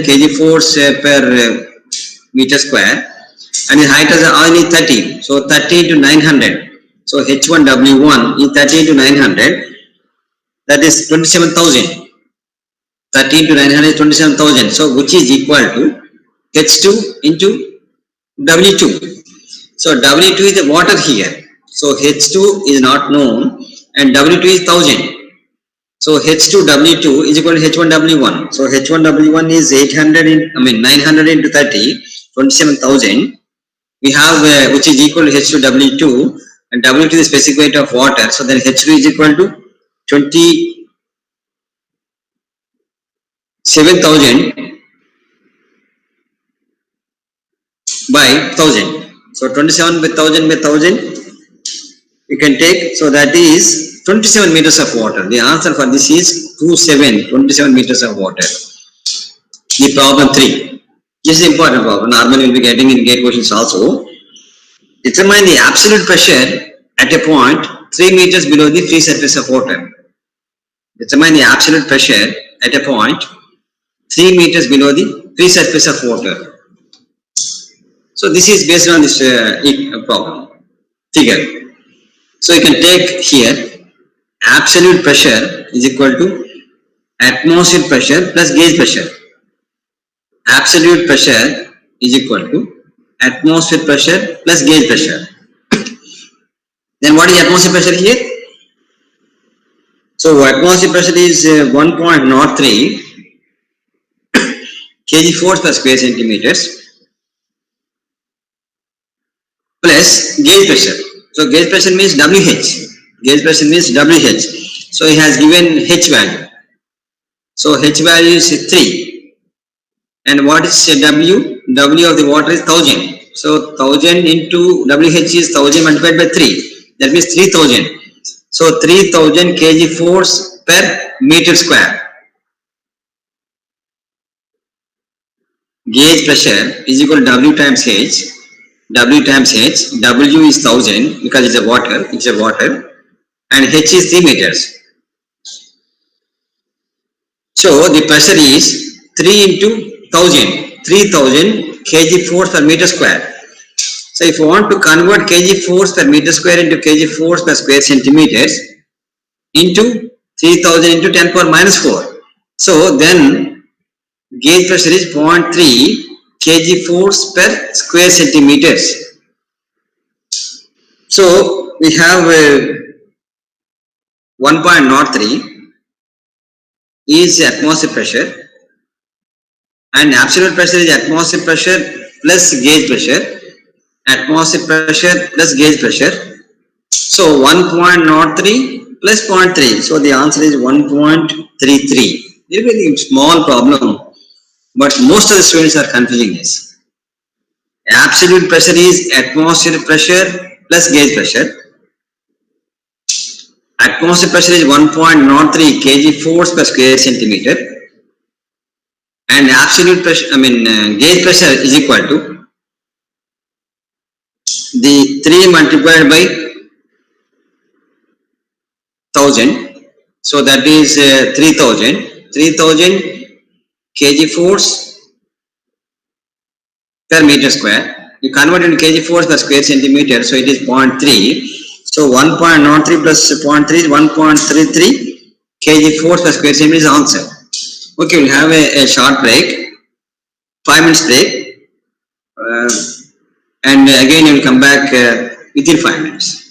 kg force per meter square, and the height of the oil is 30. So 30 into 900. So H1 W1 is 30 into 900. that is 27,000. 30 into 900 is 27,000. So which is equal to H2 into W2. So W2 is the water here. So H2 is not known and W2 is 1000. So H2W2 is equal to H1W1. So H1W1 is 900 into 30, 27,000. We have which is equal to H2W2 and W2 is the specific weight of water. So then H2 is equal to 27,000 by 1000. So 27 by 1000 by 1000 we can take. So that is 27 meters of water. The answer for this is 27 meters of water. The problem 3. This is important problem. Normally we will be getting in gate questions also. Determine the absolute pressure at a point 3 meters below the free surface of water. Determine the absolute pressure at a point 3 meters below the free surface of water. So this is based on this problem figure. So you can take here absolute pressure is equal to atmospheric pressure plus gauge pressure. Absolute pressure is equal to atmospheric pressure plus gauge pressure. Then what is atmospheric pressure here? So atmospheric pressure is 1.03 kg force per square centimeters plus gauge pressure. So gauge pressure means WH. Gauge pressure means WH. So he has given H value. So H value is 3. And what is W? W of the water is 1000. So 1000 into WH is 1000 multiplied by 3. That means 3000. So 3000 kg force per meter square. Gauge pressure is equal to W times H. W times H. W is 1000 because it's a water. It's a water. And H is 3 meters. So the pressure is 3 into 1000. 3000 kg force per meter square. So if you want to convert kg force per meter square into kg force per square centimeters into 3000 into 10 power minus 4. So then gauge pressure is 0.3 kg force per square centimeters. So we have 1.03 is atmospheric pressure and absolute pressure is atmospheric pressure plus gauge pressure. Atmospheric pressure plus gauge pressure. So 1.03 plus 0.3. So the answer is 1.33. Very, very small problem, but most of the students are confusing this. Absolute pressure is atmospheric pressure plus gauge pressure. Atmospheric pressure is 1.03 kg force per square centimeter. And absolute pressure, gauge pressure is equal to the 3 multiplied by 1000. So that is 3000 kg force per meter square. You convert into kg force per square centimeter, so it is 0.3. So 1.03 plus 0.3 is 1.33 kg force per square centimeter is the answer. Okay, we'll have a short break, 5 minutes break, and again we will come back within 5 minutes.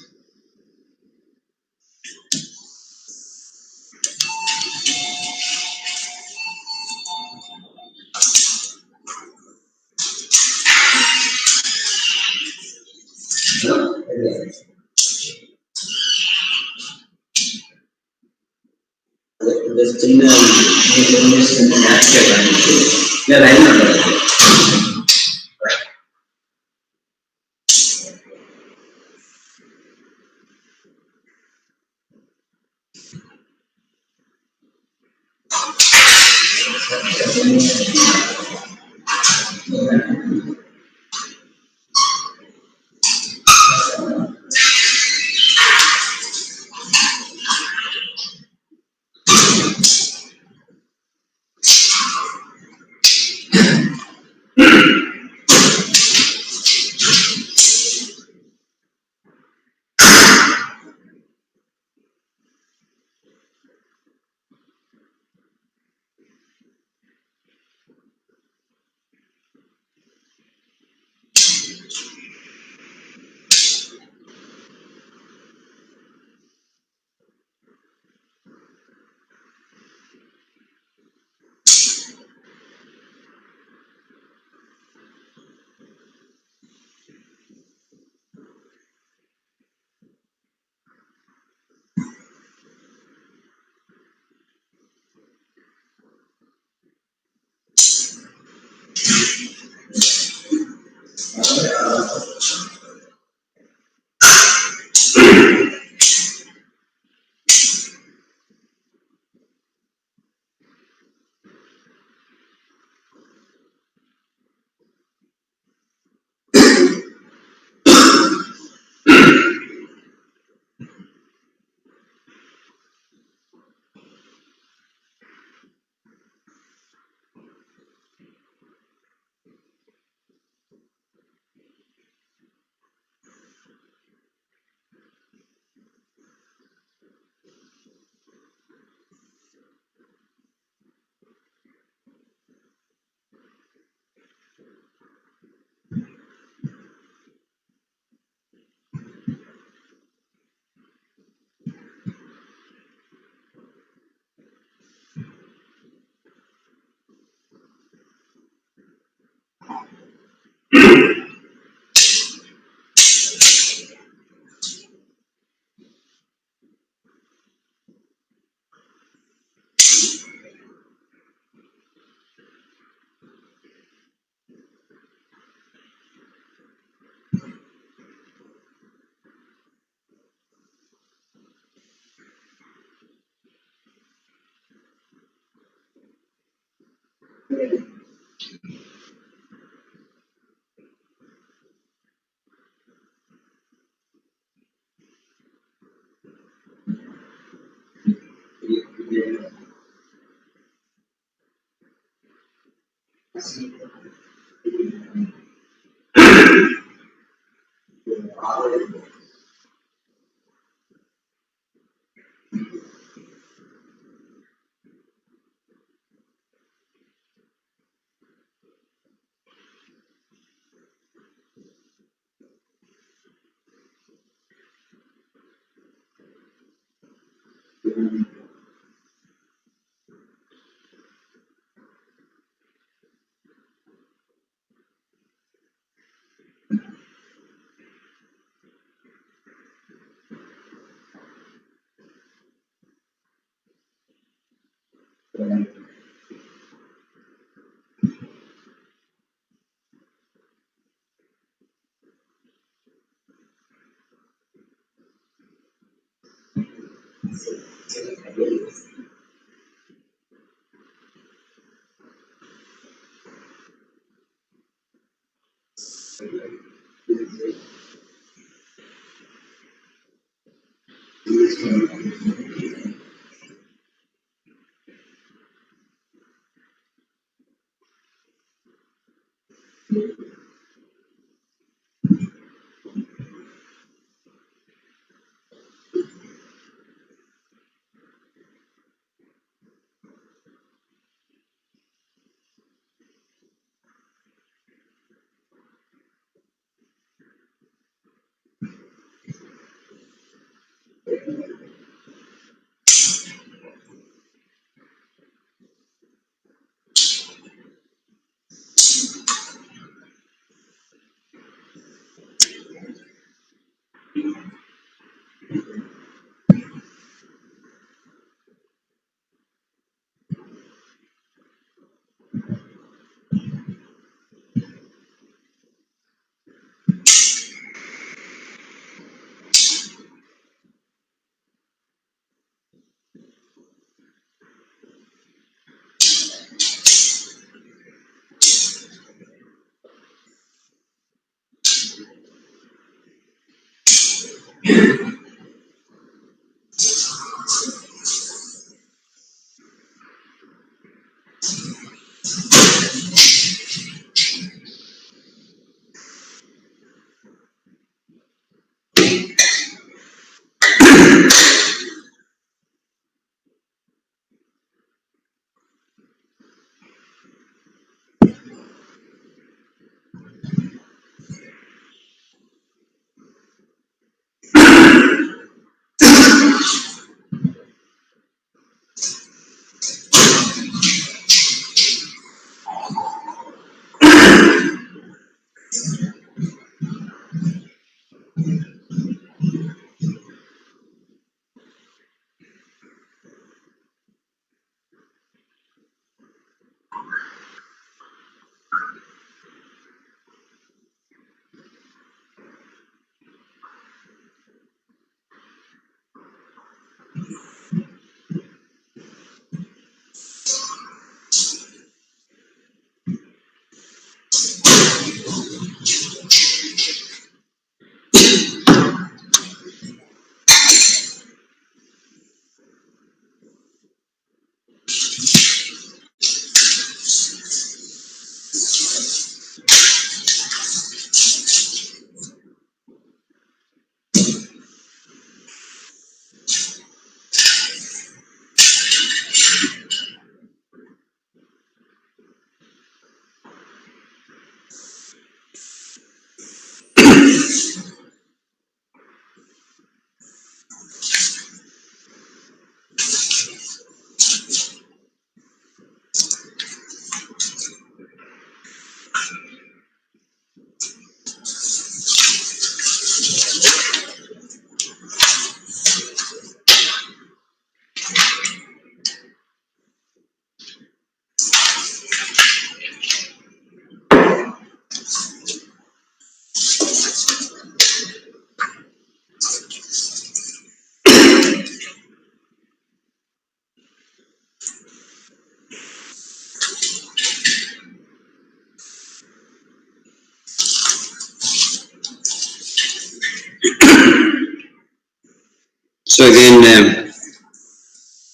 So again,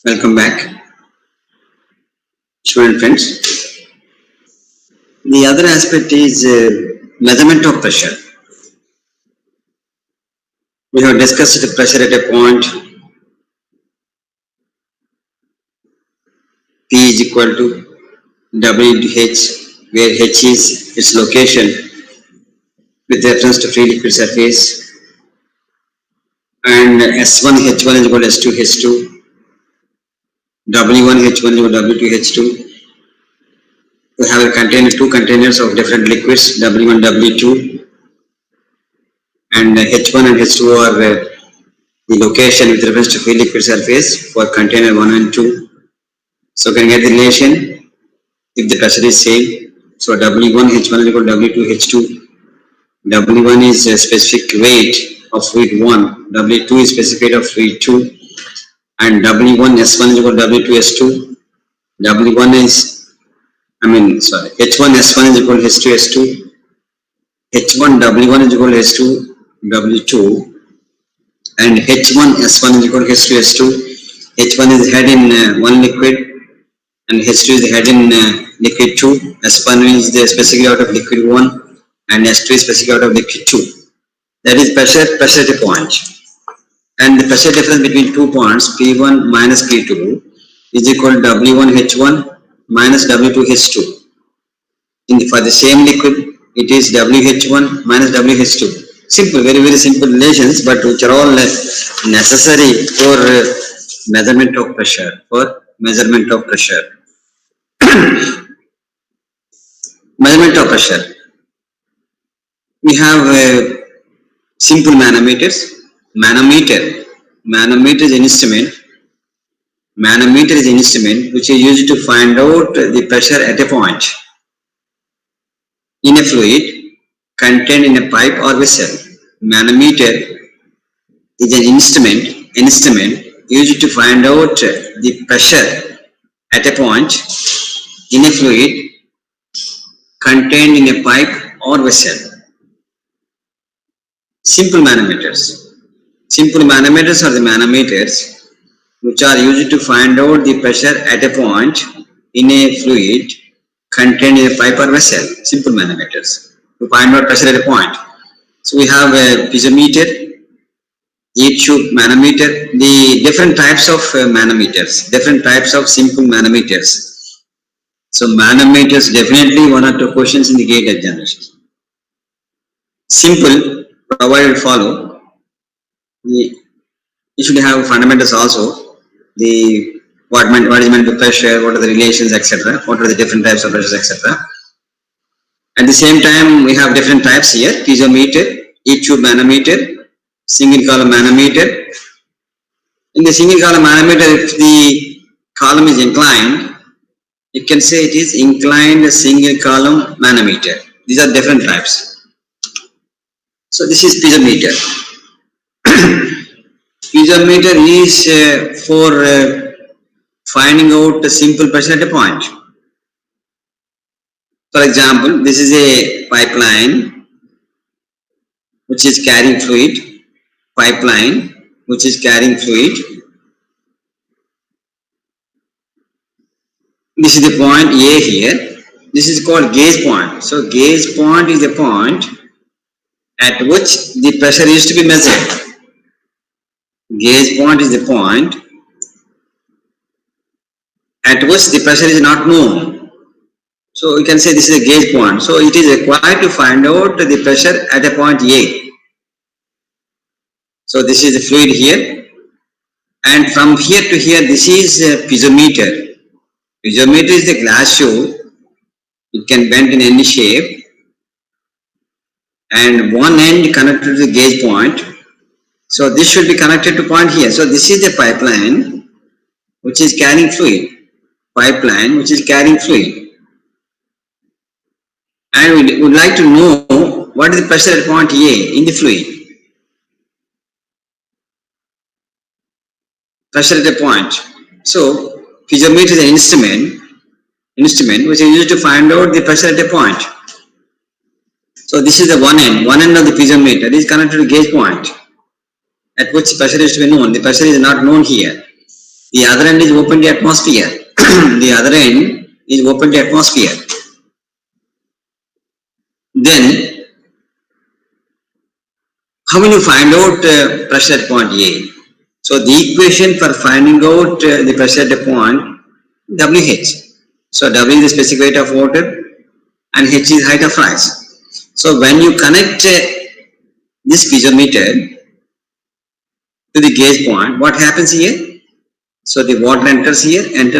welcome back, student friends. The other aspect is measurement of pressure. We have discussed the pressure at a point P is equal to W into H, where H is its location with reference to free liquid surface, and S1 H1 is equal to S2 H2, W1 H1 is equal to W2 H2. We have a container, two containers of different liquids, W1, W2, and H1 and H2 are the location with reference to free liquid surface for container 1 and 2. So can get the relation if the pressure is same. So W1 H1 is equal to W2 H2. W1 is a specific weight of fluid 1, W2 is specific weight of fluid 2, and W1 S1 is equal to W2 S2. W1 is, H1 S1 is equal to H2 S2. H1 W1 is equal to H2 W2, and H1 S1 is equal to H2 S2. H1 is the head in one liquid, and H2 is the head in liquid 2. S1 is the specific out of liquid 1, and S2 is specific out of liquid 2. That is pressure at a point. And the pressure difference between 2 points, P1 minus P2, is equal to W1 H1 minus W2 H2. For the same liquid, it is WH1 minus WH2. Simple, very, very simple relations, but which are all necessary for measurement of pressure, Measurement of pressure. We have simple manometers. Manometer is an instrument. Manometer is an instrument which is used to find out the pressure at a point in a fluid contained in a pipe or vessel. Manometer is an instrument used to find out the pressure at a point in a fluid contained in a pipe or vessel. Simple manometers. Simple manometers are the manometers which are used to find out the pressure at a point in a fluid contained in a pipe or vessel. Simple manometers to find out pressure at a point. So we have a piezometer, tube manometer, the different types of manometers, different types of simple manometers. So manometers, definitely one or two questions in the gate examination. Simple, provided follow. You should have fundamentals also. What is meant by pressure, what are the relations, etc. What are the different types of pressures, etc. At the same time, we have different types here: piezometer, tube manometer, single column manometer. In the single column manometer, if the column is inclined, you can say it is inclined single column manometer. These are different types. So this is piezometer. Piezometer is for finding out the simple pressure at a point. For example, this is a pipeline which is carrying fluid. This is the point A here. This is called gauge point. So gauge point is the point at which the pressure is to be measured. Gauge point is the point at which the pressure is not known. So you can say this is a gauge point. So it is required to find out the pressure at a point A. So this is the fluid here, and from here to here this is a piezometer. Piezometer is the glass tube. It can bend in any shape, and one end connected to the gauge point. So this should be connected to point here. So this is the pipeline which is carrying fluid. And we would like to know what is the pressure at point A in the fluid. Pressure at a point. So piezometer is an instrument which is used to find out the pressure at a point. So this is the one end of the piezometer is connected to gauge point. at which pressure is to be known. The pressure is not known here. The other end is open to atmosphere. The other end is open to atmosphere. Then, how will you find out pressure at point A? So, the equation for finding out the pressure at a point WH. So, W is the specific weight of water and H is height of rise. So, when you connect this piezometer to the gauge point, what happens here? So, the water enters here, and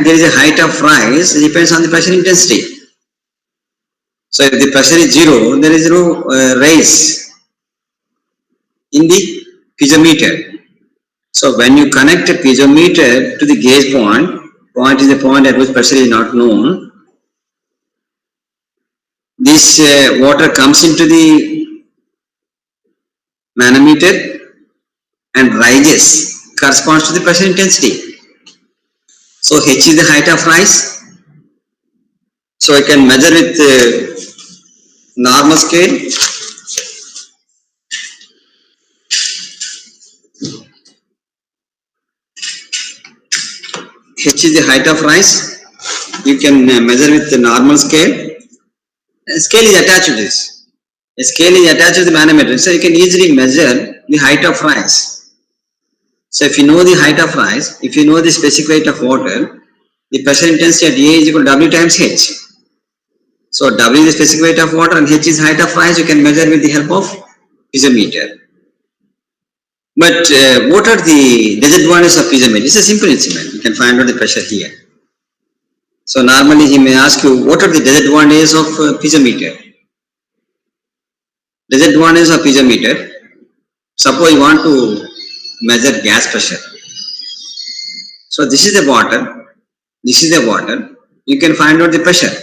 there is a height of rise, it depends on the pressure intensity. So, if the pressure is 0, there is no rise in the piezometer. So, when you connect a piezometer to the gauge point is the point at which pressure is not known. This water comes into the manometer and rises, corresponds to the pressure intensity. So, H is the height of rise. So, I can measure with normal scale. H is the height of rise. You can measure with the normal scale. A scale is attached to this. A scale is attached to the manometer, so you can easily measure the height of rise. So if you know the height of rise, if you know the specific weight of water, the pressure intensity at A is equal to W times H. So W is the specific weight of water and H is height of rise. You can measure with the help of piezometer. But what are the disadvantages of piezometer? It's a simple instrument. You can find out the pressure here. So normally he may ask you, what are the disadvantages of piezometer? Disadvantages of piezometer. Suppose you want to measure gas pressure. So this is the water. This is the water. You can find out the pressure.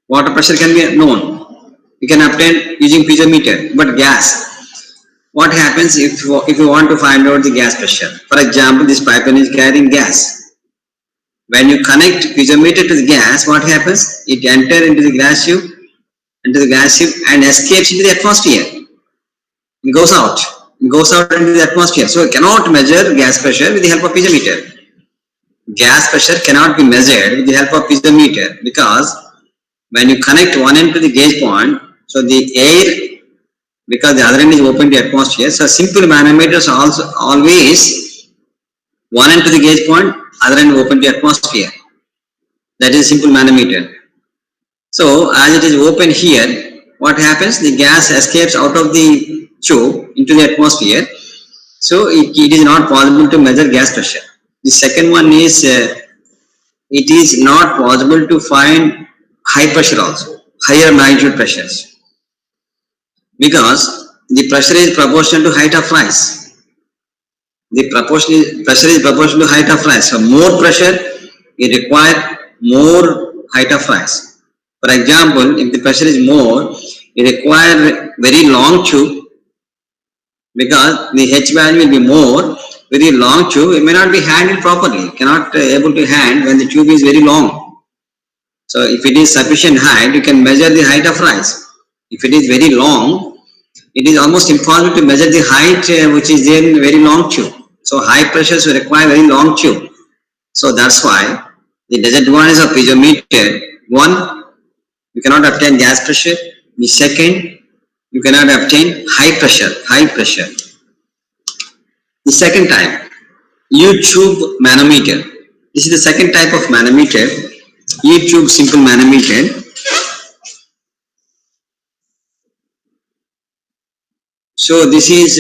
Water pressure can be known. You can obtain using piezometer. But gas, what happens if you want to find out the gas pressure? For example, this pipe is carrying gas. When you connect piezometer to the gas, what happens? It enters into the gas tube, and escapes into the atmosphere. It goes out into the atmosphere. So it cannot measure gas pressure with the help of piezometer. Gas pressure cannot be measured with the help of piezometer because when you connect one end to the gauge point, so the air, because the other end is open to the atmosphere, so simple manometers also always one end to the gauge point, other end open to atmosphere. That is simple manometer. So as it is open here, what happens? The gas escapes out of the tube into the atmosphere. So it is not possible to measure gas pressure. The second one is it is not possible to find high pressure also, higher magnitude pressures, because the pressure is proportional to height of rise. The pressure is proportional to height of rise. So more pressure, it requires more height of rise. For example, if the pressure is more, it requires very long tube, because the H value will be more. Very long tube, it may not be handled properly, cannot able to hand when the tube is very long. So if it is sufficient height, you can measure the height of rise. If it is very long, it is almost impossible to measure the height which is there in a very long tube. So high pressures will require very long tube. So that's why the disadvantage of piezometer, one, you cannot obtain gas pressure. The second, you cannot obtain high pressure. The second type, U-tube manometer. This is the second type of manometer, U-tube simple manometer. So this is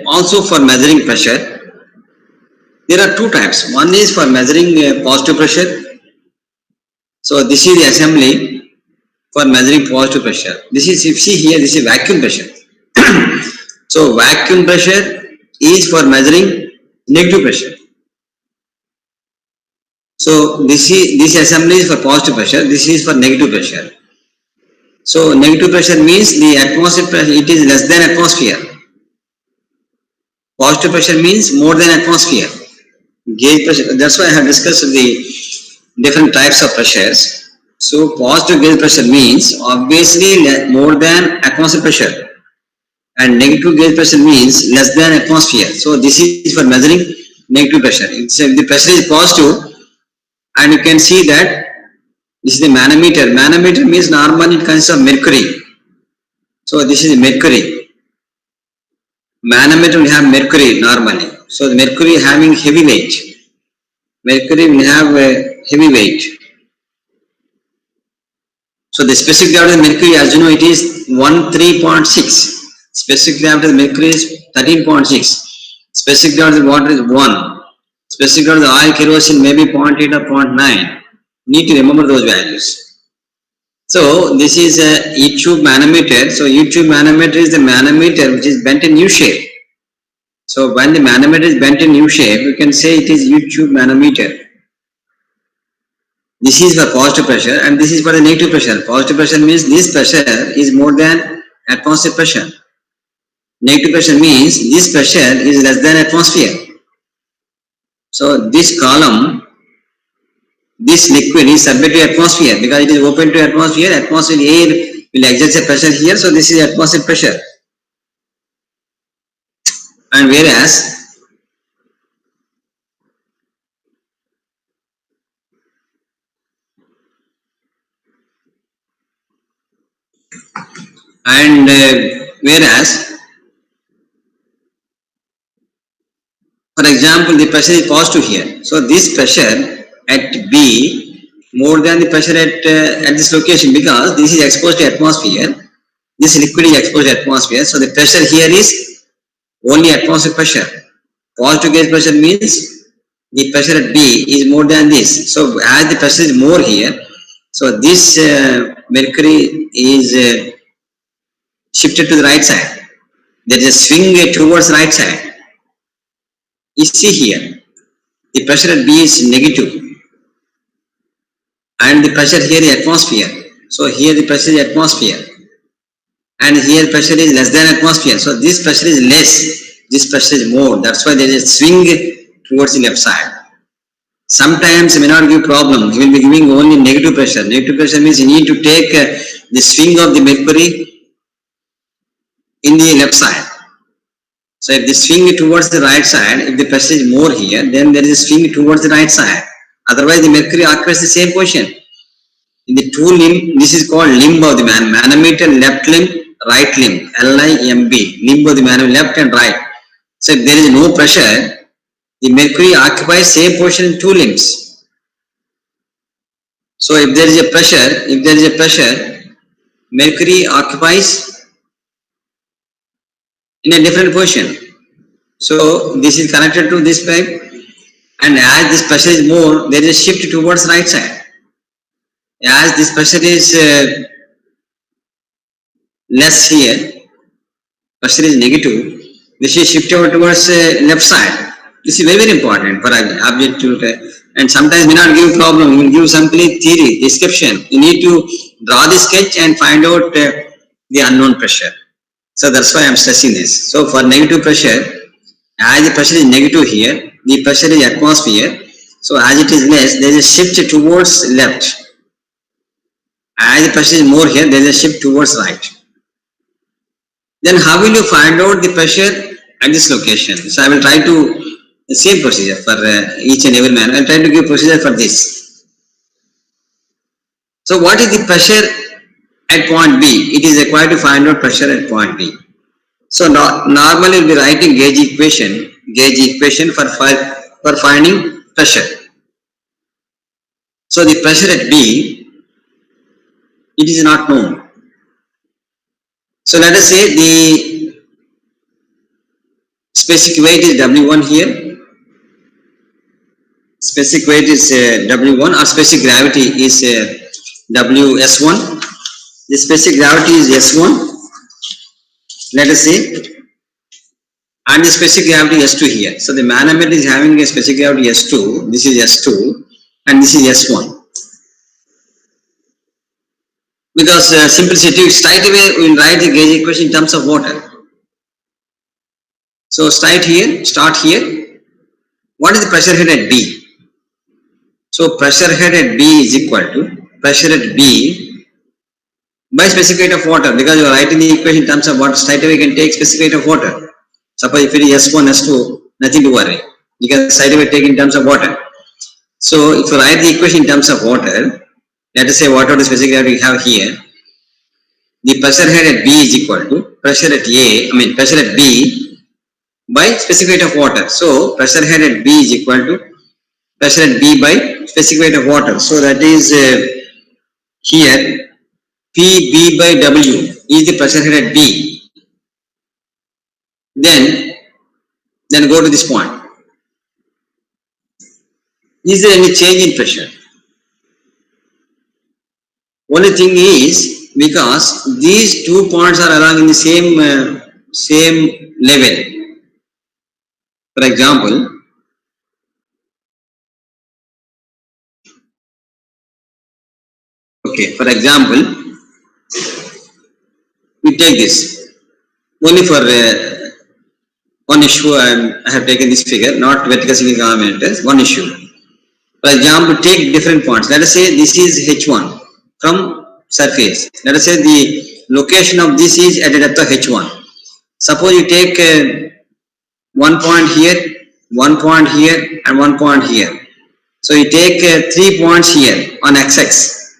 also for measuring pressure. There are two types. One is for measuring positive pressure. So this is the assembly for measuring positive pressure. This is, if you see here, this is vacuum pressure. So vacuum pressure is for measuring negative pressure. So this assembly is for positive pressure. This is for negative pressure. So negative pressure means the atmospheric pressure, it is less than atmosphere. Positive pressure means more than atmosphere. Gauge pressure, that's why I have discussed the different types of pressures. So positive gauge pressure means obviously more than atmospheric pressure. and negative gauge pressure means less than atmosphere. So this is for measuring negative pressure. If the pressure is positive, and you can see that this is the manometer. Manometer means normally it consists of mercury. So this is mercury. Manometer will have mercury normally. So the mercury having heavy weight. Mercury will have a heavy weight. So the specific gravity of mercury, as you know, it is 13.6. Specific gravity of mercury is 13.6. Specific gravity of water is 1. Specific gravity of oil, kerosene may be 0.8 or 0.9. Need to remember those values. So this is a U-tube manometer. So U-tube manometer is the manometer which is bent in U shape. So when the manometer is bent in U shape, you can say it is U-tube manometer. This is for positive pressure and this is for the negative pressure. Positive pressure means this pressure is more than atmospheric pressure. Negative pressure means this pressure is less than atmosphere. So this column, this liquid is subject to atmosphere because it is open to atmosphere. Atmosphere air will exert a pressure here. So this is atmospheric pressure. And whereas whereas for example the pressure is positive here. So this pressure at B more than the pressure at this location because this is exposed to atmosphere. This liquid is exposed to atmosphere. So the pressure here is only atmospheric pressure. Positive gauge pressure means the pressure at B is more than this. So as the pressure is more here, so this mercury is shifted to the right side. There is a swing towards right side. You see here, the pressure at B is negative and the pressure here is atmosphere. So here the pressure is atmosphere and here pressure is less than atmosphere. So this pressure is less, this pressure is more. That's why there is a swing towards the left side. Sometimes it may not give problem. He will be giving only negative pressure. Negative pressure means you need to take the swing of the mercury in the left side. So if the swing towards the right side, if the pressure is more here, then there is a swing towards the right side. Otherwise the mercury occupies the same position. In the two limb, this is called limb of the manometer, left limb, right limb, L-I-M-B, limb of the manometer, left and right. So if there is no pressure, the mercury occupies same position in two limbs. So if there is a pressure, mercury occupies in a different position. So this is connected to this pipe and as this pressure is more, there is a shift towards right side. As this pressure is less here, pressure is negative, this is shifted towards left side. This is very, very important for objective and sometimes may not give problem, you will give simply theory, description. You need to draw the sketch and find out the unknown pressure. So that's why I am stressing this. So for negative pressure, as the pressure is negative here, the pressure is atmosphere. So as it is less, there is a shift towards left. As the pressure is more here, there is a shift towards right. Then how will you find out the pressure at this location? So I will try to the same procedure for each and every man. I will try to give procedure for this. So what is the pressure at point B? It is required to find out pressure at point B. So normally we will be writing gauge equation for finding pressure. So the pressure at B, it is not known. So let us say the specific weight is W1 here. Specific weight is W1 or specific gravity is WS1. The specific gravity is S1. Let us say, and the specific gravity S2 here. So the manometer is having a specific gravity S2. This is S2 and this is S1. Because simplicity, straight away we will write the gauge equation in terms of water. So start here. What is the pressure head at B? So pressure head at B is equal to pressure at B by specific weight of water, because you are writing the equation in terms of what, straight away you can take specific weight of water. Suppose if it is S1, S2, nothing to worry. You can straight away take in terms of water. So if you write the equation in terms of water, let us say whatever the specific weight we have here, the pressure head at B is equal to pressure at pressure at B by specific weight of water. So pressure head at B is equal to pressure at B by specific weight of water. So that is here PB by W is the pressure head at B. Then go to this point. Is there any change in pressure? Only thing is, because these two points are along in the same level. For example, we take this only for one issue. I have taken this figure, not vertical sinking kilometers. One issue. For example, take different points. Let us say this is H1 from surface. Let us say the location of this is at a depth of H1. Suppose you take one point here, one point here, and one point here. So you take 3 points here on x-axis.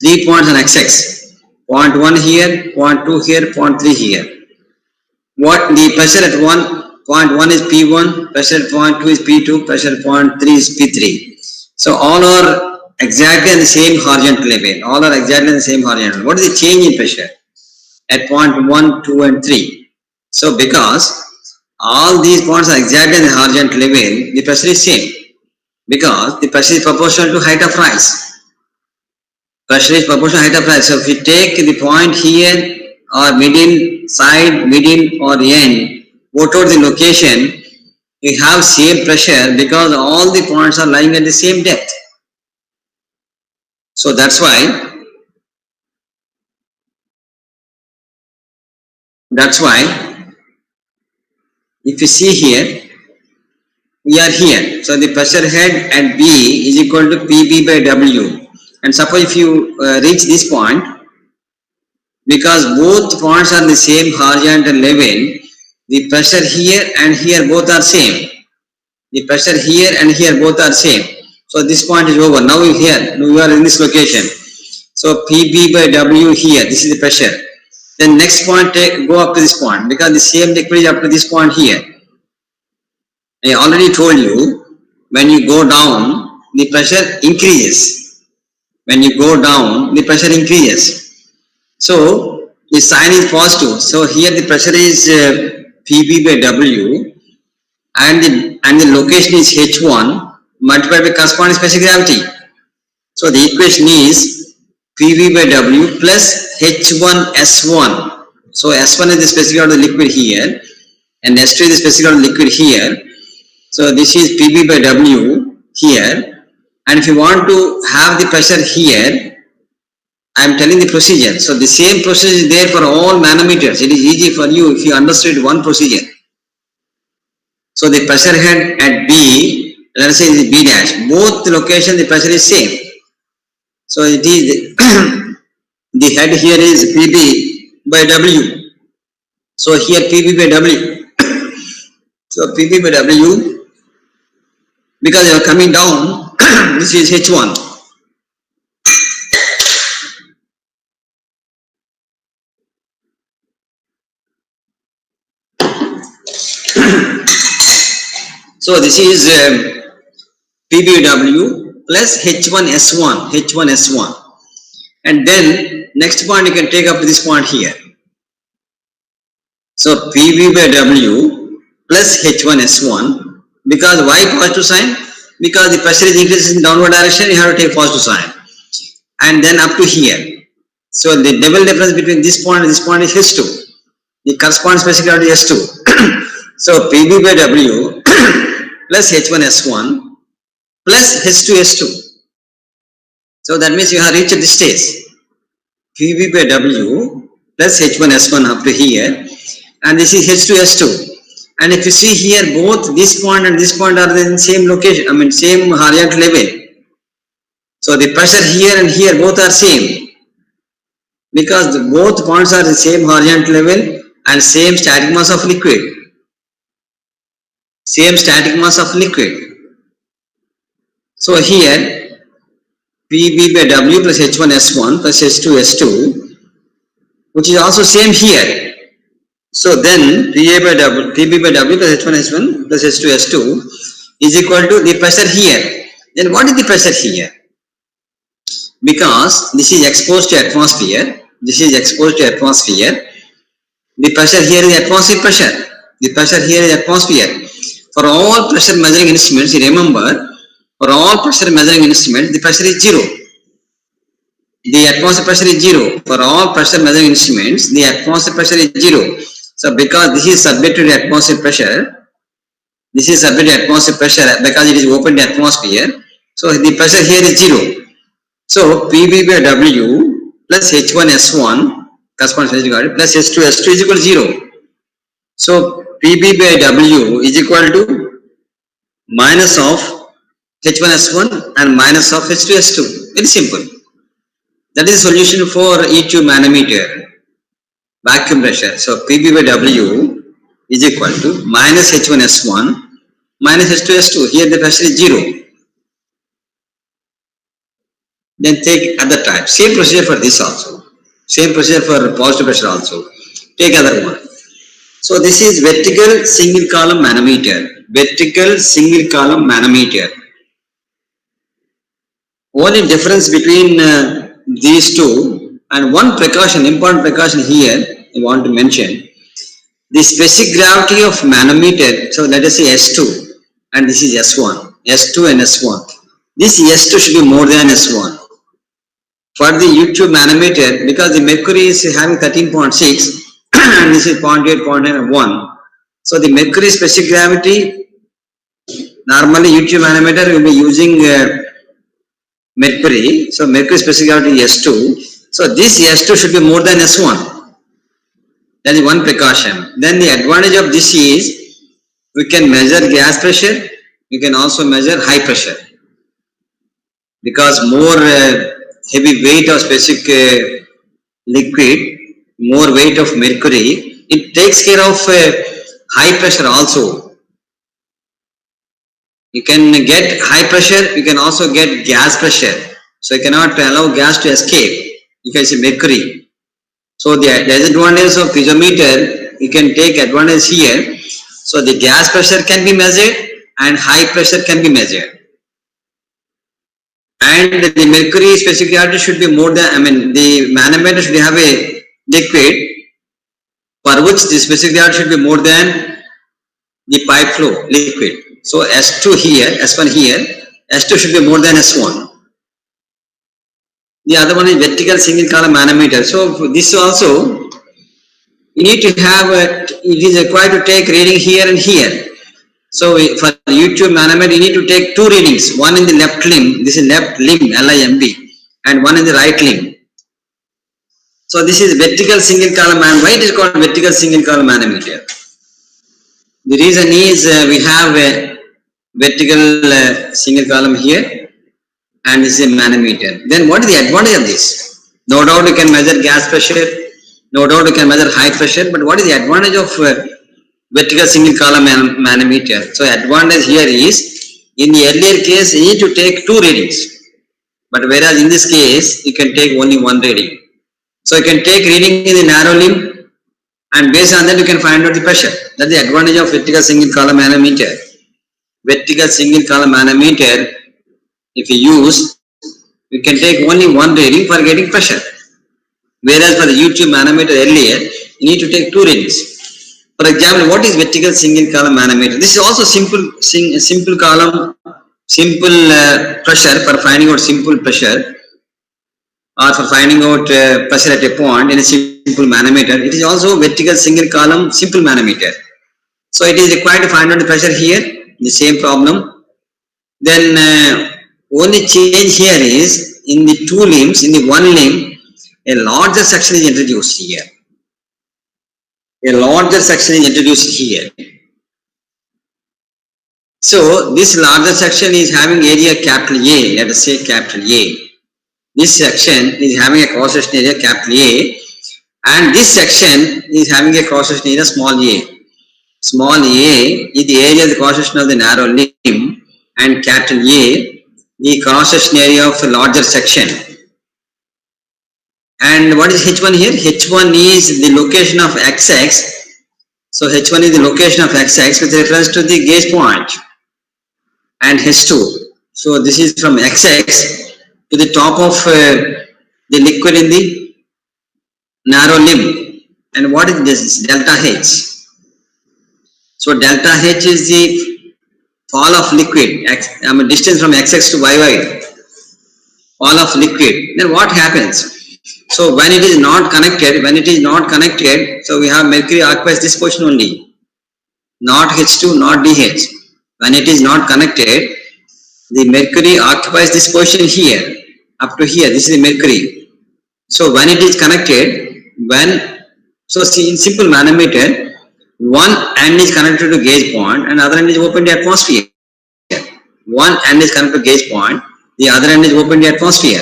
3 points on x-axis. Point 1 here, point 2 here, point 3 here. What the pressure at point 1 is P1, pressure at point 2 is P2, pressure at point 3 is P3. So all are exactly on the same horizontal level. All are exactly on the same horizontal. What is the change in pressure at point 1, 2 and 3? So because all these points are exactly on the horizontal level, the pressure is same. Because the pressure is proportional to height of rise. Pressure is proportional to height of rise. So if you take the point here or middle, side, middle or end, whatever the location, you have same pressure because all the points are lying at the same depth. So that's why if you see here, we are here. So the pressure head at B is equal to PB by W. And suppose if you reach this point, because both points are the same horizontal level, the pressure here and here both are same. The pressure here and here both are same. So this point is over. Now you here, now you are in this location. So PB by W here, this is the pressure. Then next point, go up to this point, because the same liquid is up to this point here. I already told you, when you go down, the pressure increases. When you go down, the pressure increases. So the sign is positive. So here the pressure is PB by W, and the location is H1 multiplied by corresponding specific gravity. So the equation is PV by W plus H1 S1. So S1 is the specific of the liquid here, and S2 is the specific of the liquid here. So this is PV by W here, and if you want to have the pressure here, I am telling the procedure. So the same procedure is there for all manometers. It is easy for you if you understood one procedure. So the pressure head at B, let us say is B dash. Both locations the pressure is same. So it is the head here is PB by W. So here PB by W. So PB by W, because you are coming down, this is H1. So this is PBW plus H1S1, and then next point you can take up to this point here. So PV by W plus H1S1, because why positive sign? Because the pressure is increasing in downward direction, you have to take positive sign. And then up to here. So the level difference between this point and this point is H2. The corresponding specific gravity is S2. So PV by W plus H1S1 plus H2S2. So that means you have reached this stage. PV by W plus H1S1 up to here, and this is H2S2. And if you see here, both this point and this point are in the same location, same horizontal level. So the pressure here and here both are same. because both points are the same horizontal level and same static mass of liquid. Same static mass of liquid. So here Pb by W plus H1S1 plus H2S2, which is also same here. So then Pb by W plus H1S1 plus H2S2 is equal to the pressure here. Then what is the pressure here? Because this is exposed to atmosphere, this is exposed to atmosphere, the pressure here is atmospheric pressure. The pressure here is atmosphere. For all pressure measuring instruments, you remember, for all pressure measuring instruments, the pressure is zero. The atmospheric pressure is zero. For all pressure measuring instruments, the atmospheric pressure is zero. So because this is subject to atmospheric pressure, this is subject to atmospheric pressure because it is open to atmosphere. So the pressure here is zero. So Pb by W plus H1S1 corresponds plus H2S2 is equal to 0. So Pb by W is equal to minus of H1S1 and minus of H2S2. Very simple. That is the solution for E2 manometer vacuum pressure. So Pb by W is equal to minus H1S1 minus H2S2. Here the pressure is 0. Then take other type. Same procedure for this also. Same procedure for positive pressure also. Take other one. So this is vertical single column manometer. Vertical single column manometer. Only difference between these two, and one precaution, important precaution here I want to mention. The specific gravity of manometer, so let us say S2 and this is S1. S2 and S1. This S2 should be more than S1. For the U2 manometer, because the mercury is having 13.6 and this is 0.8, 0.9 and 1. So the mercury specific gravity, normally U2 manometer will be using mercury. So mercury specific gravity is S2. So this S2 should be more than S1. That is one precaution. Then the advantage of this is we can measure gas pressure. We can also measure high pressure. Because more heavy weight of specific liquid, more weight of mercury, it takes care of high pressure also. You can get high pressure, you can also get gas pressure. So you cannot allow gas to escape. You can see mercury. So the disadvantage of piezometer, you can take advantage here. So the gas pressure can be measured and high pressure can be measured. And the mercury specific gravity should be more than, the manometer should have a liquid for which the specific gravity should be more than the pipe flow liquid. So S2 here, S1 here, S2 should be more than S1. The other one is vertical single column manometer. So for this also, you need to have, it is required to take reading here and here. So for U2 manometer, you need to take two readings, one in the left limb, this is left limb, LIMB, and one in the right limb. So this is vertical single column manometer. Why it is called vertical single column manometer? The reason is we have a vertical single column here and this is a manometer. Then what is the advantage of this? No doubt you can measure gas pressure, no doubt you can measure high pressure, but what is the advantage of vertical single column manometer? So advantage here is, in the earlier case you need to take two readings, but whereas in this case you can take only one reading. So you can take reading in the narrow limb and based on that you can find out the pressure. That is the advantage of vertical single column manometer. Vertical single column manometer, if you use, you can take only one reading for getting pressure. Whereas for the U2 manometer earlier, you need to take two readings. For example, what is vertical single column manometer? This is also simple column, simple pressure for finding out simple pressure, or for finding out pressure at a point in a simple manometer. It is also vertical single column simple manometer. So it is required to find out the pressure here, the same problem. Then only change here is in the two limbs, in the one limb, a larger section is introduced here. A larger section is introduced here. So this larger section is having area capital A, let us say capital A. This section is having a cross section area capital A, and this section is having a cross section area small a. Small a is the area of the cross section of the narrow limb, and capital A the cross section area of the larger section. And what is H1 here? H1 is the location of XX. So H1 is the location of XX with reference to the gauge point, and H2. So this is from XX to the top of the liquid in the narrow limb. And what is this? Delta H. So delta H is the fall of liquid, distance from XX to YY, fall of liquid. Then what happens? So when it is not connected, so we have mercury occupies this position only, not H2, not DH. When it is not connected, the mercury occupies this position here, up to here, this is the mercury. So when it is connected, so see, in simple manometer, one end is connected to gauge point and other end is open to atmosphere. One end is connected to gauge point, the other end is open to atmosphere.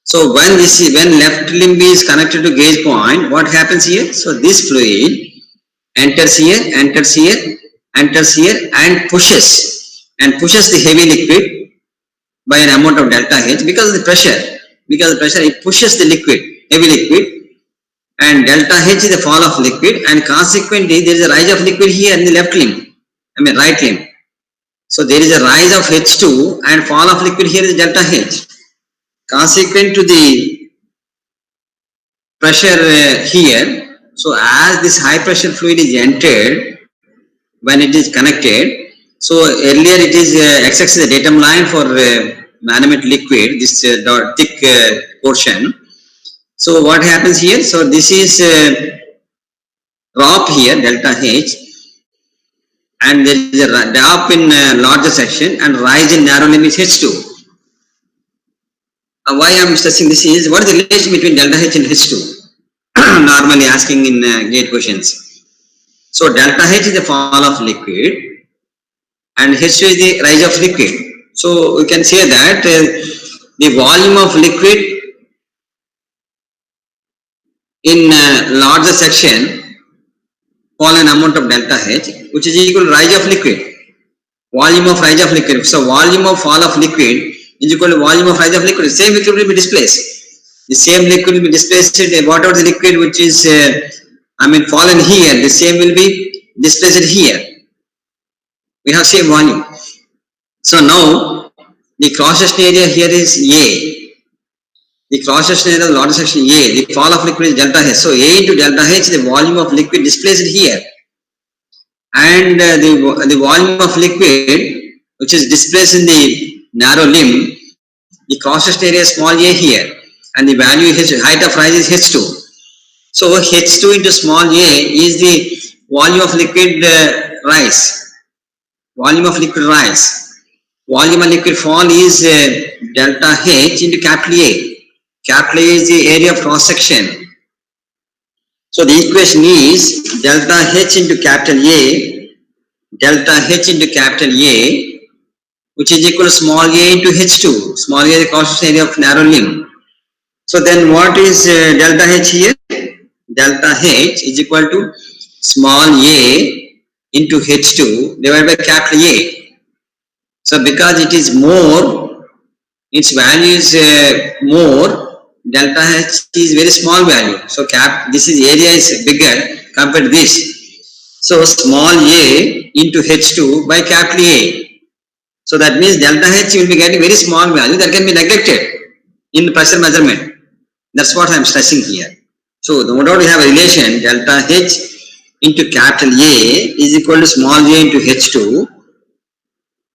So when left limb is connected to gauge point, what happens here? So this fluid enters here and pushes the heavy liquid by an amount of delta H because of the pressure. It pushes the heavy liquid, and delta H is the fall of liquid, and consequently there is a rise of liquid here in the left limb, right limb. So there is a rise of H2 and fall of liquid here is delta H. Consequent to the pressure here, so as this high pressure fluid is entered, when it is connected, so earlier it is XX is the datum line for manometer liquid, this thick portion. So what happens here? So this is drop here, delta H, and there is a drop in larger section and rise in narrow limb is H2. Why I am stressing this is, what is the relation between delta H and H2? Normally asking in gate questions. So delta H is the fall of liquid and H2 is the rise of liquid. So we can say that the volume of liquid in larger section fall an amount of delta H, which is equal to rise of liquid. Volume of rise of liquid. So volume of fall of liquid is equal to volume of rise of liquid. Same liquid will be displaced. The same liquid will be displaced. Whatever the liquid which is fallen here, the same will be displaced here. We have same volume. So now the cross section area here is A. The cross section area of the larger section A. The fall of liquid is delta H. So A into delta H, the volume of liquid displaced here, and the volume of liquid which is displaced in the narrow limb, the cross section area is small a here, and the value is height of rise is H2. So H2 into small a is the volume of liquid rise. Volume of liquid rise. Volume of liquid fall is delta H into capital A. Capital A is the area of cross section. So the equation is delta H into capital A, which is equal to small a into H2. Small a is the cross section area of narrow limb. So then what is delta H here? Delta H is equal to small a into H2 divided by capital A. So because it is more, its value is more, delta H is very small value. So this is area is bigger compared to this. So small a into H2 by capital A. So that means delta H will be getting very small value that can be neglected in the pressure measurement. That's what I am stressing here. So no doubt we have a relation delta H into capital A is equal to small a into H2,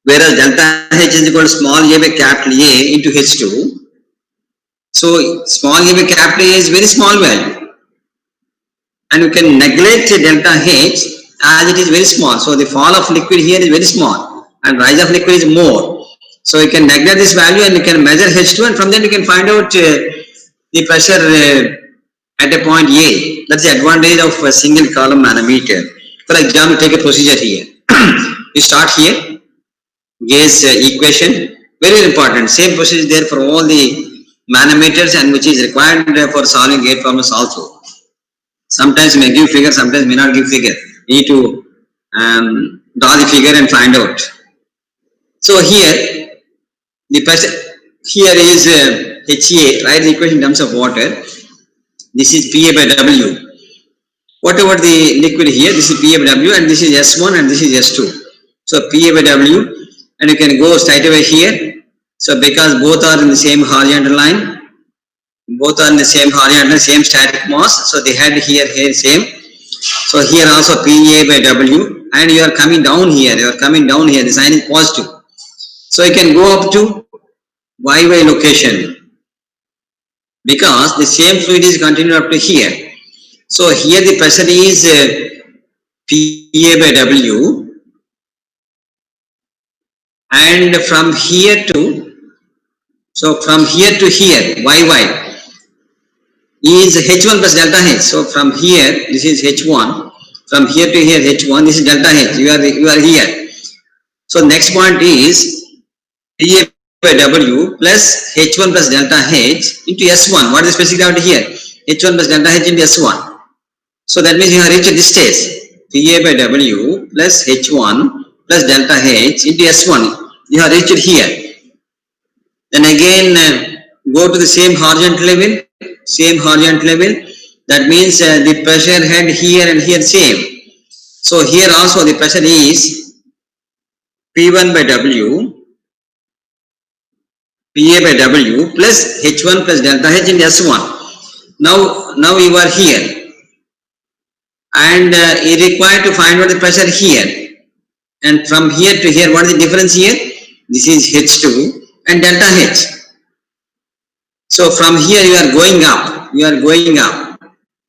whereas delta H is equal to small a by capital A into H2. So small a by capital A is very small value, and you can neglect delta H as it is very small. So the fall of liquid here is very small and rise of liquid is more. So you can neglect this value and you can measure H2, and from there you can find out the pressure at a point A. That's the advantage of a single column manometer. For example, take a procedure here. You start here, gauge equation, Very important. Same procedure is there for all the manometers and which is required for solving gate problems also. Sometimes may give figure, sometimes may not give figure. You need to draw the figure and find out. So here the pressure here is HA, write the equation in terms of water. This is PA by W. Whatever the liquid here, this is PA by W and this is S1 and this is S2. So PA by W, and you can go straight away here. So because both are in the same horizontal line, both are in the same horizontal, same static mass. So the head here same. So here also PA by W, and you are coming down here. The sign is positive. So you can go up to YY location because the same fluid is continued up to here. So here the pressure is PA by W, and from here to here YY is H1 plus delta H. So from here this is H1, from here to here H1, this is delta H. You are here. So next point is PA by W plus H1 plus delta H into S1. What is the specific gravity here? H1 plus delta H into S1. So that means you have reached this stage. PA by W plus H1 plus delta H into S1. You have reached here. Then again go to the same horizontal level. That means the pressure head here and here same. So here also the pressure is P1 by W, PA by W plus H1 plus delta H in S1. Now you are here, and you required to find out the pressure here. And from here to here, what is the difference here? This is H2 and delta H. So from here you are going up.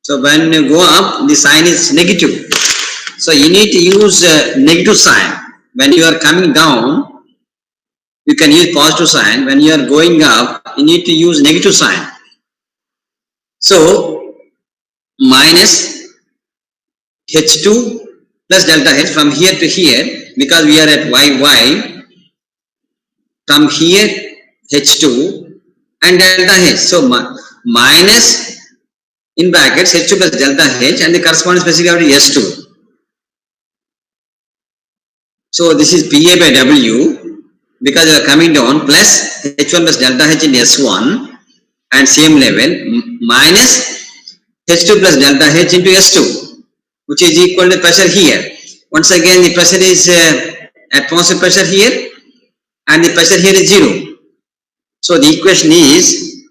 So when you go up, the sign is negative. So you need to use negative sign. When you are coming down, you can use positive sign. When you are going up, you need to use negative sign. So minus H2 plus delta H from here to here, because we are at YY, from here H2 and delta H. So minus in brackets H2 plus delta H and the corresponding specific gravity S2. So this is PA by W because you are coming down plus H1 plus delta H in S1 and same level minus H2 plus delta H into S2, which is equal to pressure here. Once again the pressure is atmospheric pressure here and the pressure here is 0. So the equation is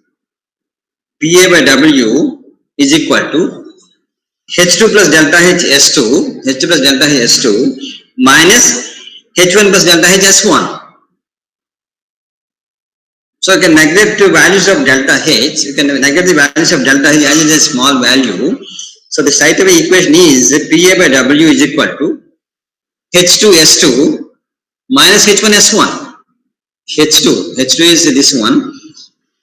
PA by W is equal to H2 plus delta H S2 minus H1 plus delta H S1. So you can neglect the values of delta H. You can neglect the values of delta H as it is a small value. So the straight away equation is PA by W is equal to H2 S2 minus H1 S1. H2 is this one,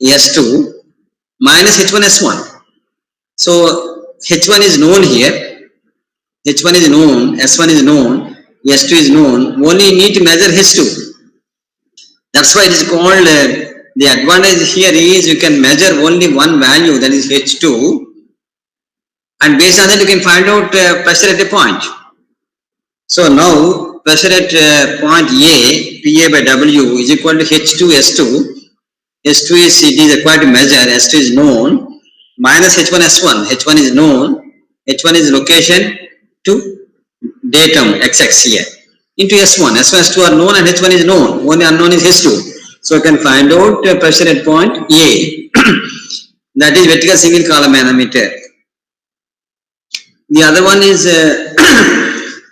S2 minus H1 S1. So H1 is known here, H1 is known, S1 is known, S2 is known. Only you need to measure H2. That's why it is called, the advantage here is you can measure only one value, that is H2, and based on that you can find out pressure at a point. So now pressure at point A, PA by W is equal to H2 S2. S2 is it is required to measure, S2 is known, minus H1 S1. H1 is known, H1 is location to datum XX here, into S1. S1 S2 are known and H1 is known, only unknown is H2. So you can find out pressure at point A. That is vertical single column manometer. The other one is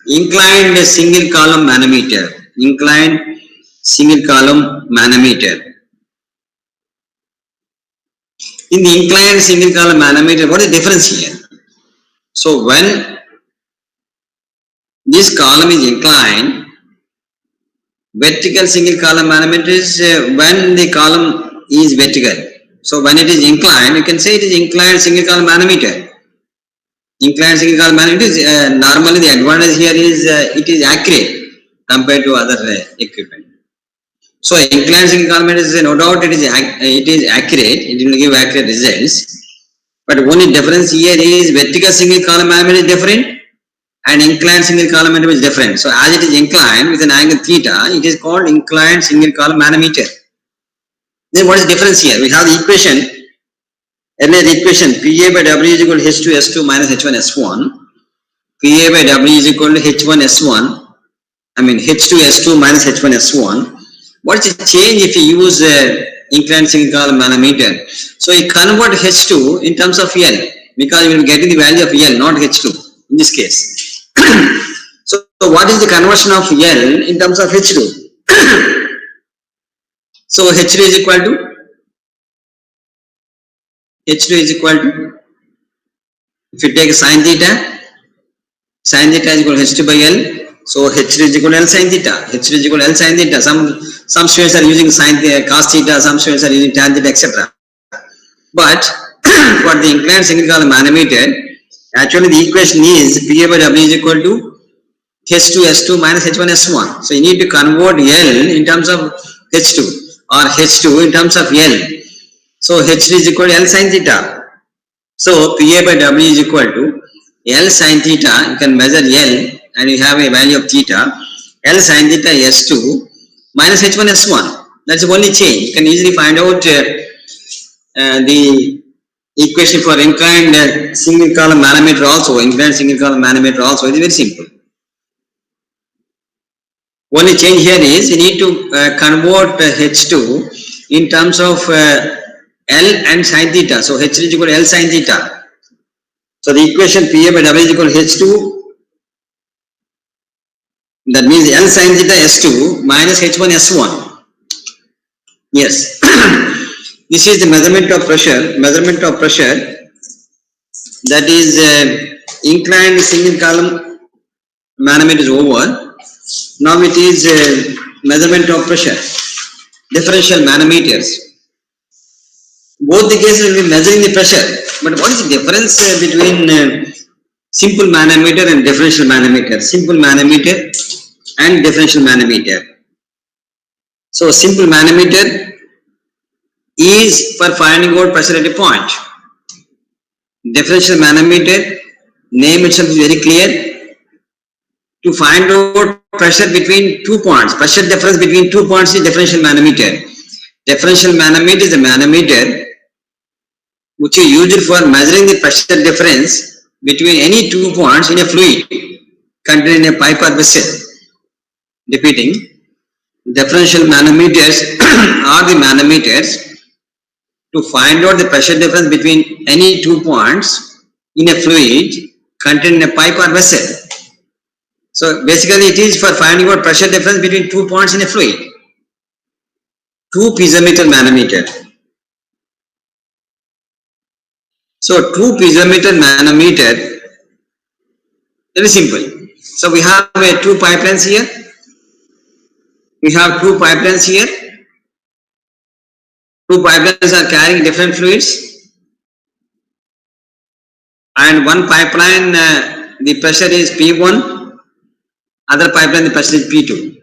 inclined single column manometer. In the inclined single column manometer, what is the difference here? So when this column is inclined, vertical single column manometer is when the column is vertical. So when it is inclined, you can say it is inclined single column manometer. Inclined single column manometer is normally the advantage here is it is accurate compared to other equipment. So inclined single column matrix is no doubt it is accurate, it will give accurate results. But only difference here is vertical single column manometer is different and inclined single column manometer is different. So as it is inclined with an angle theta, it is called inclined single column manometer. Then what is the difference here? We have the equation, earlier the equation PA by W is equal to H2 S2 minus H1 S1. PA by W is equal to H1 S1, H2 S2 minus H1 S1. What is the change if you use inclined single column manometer? So you convert H2 in terms of L, because you will get the value of L, not H2 in this case. So what is the conversion of L in terms of H2? So H2 is equal to, if you take sin theta is equal to H2 by L. So H2 is equal to L sin theta. H2 is equal to L sin theta. Some students are using sin theta, cos theta, some students are using tan theta, etc. But for the inclined single column manometer, actually the equation is PA by W is equal to H2 S2 minus H1 S1. So you need to convert L in terms of H2 or H2 in terms of L. So H2 is equal to L sin theta. So PA by W is equal to L sin theta. You can measure L and you have a value of theta. L sin theta S2 minus H1 S1. That's the only change. You can easily find out the equation for inclined single column manometer also. Inclined single column manometer also. It is very simple. Only change here is you need to convert H2 in terms of L and sin theta. So H2 is equal to L sin theta. So the equation PA by W is equal to H2. That means L sin theta S2 minus H1 S1. Yes. This is the measurement of pressure. That is inclined single column manometer is over. Now it is measurement of pressure. Differential manometers. Both the cases will be measuring the pressure. But what is the difference between simple manometer and differential manometer? Simple manometer and differential manometer. So simple manometer is for finding out pressure at a point. Differential manometer, name itself is very clear. To find out pressure between 2 points, pressure difference between 2 points is differential manometer. Differential manometer is a manometer which is used for measuring the pressure difference between any 2 points in a fluid contained in a pipe or vessel. Repeating, differential manometers are the manometers to find out the pressure difference between any 2 points in a fluid contained in a pipe or vessel. So basically it is for finding out pressure difference between 2 points in a fluid. 2 piezometer manometer. So 2 piezometer manometer, very simple. So we have 2 pipelines here. We have 2 pipelines here. 2 pipelines are carrying different fluids. And one pipeline, the pressure is P1. Other pipeline, the pressure is P2.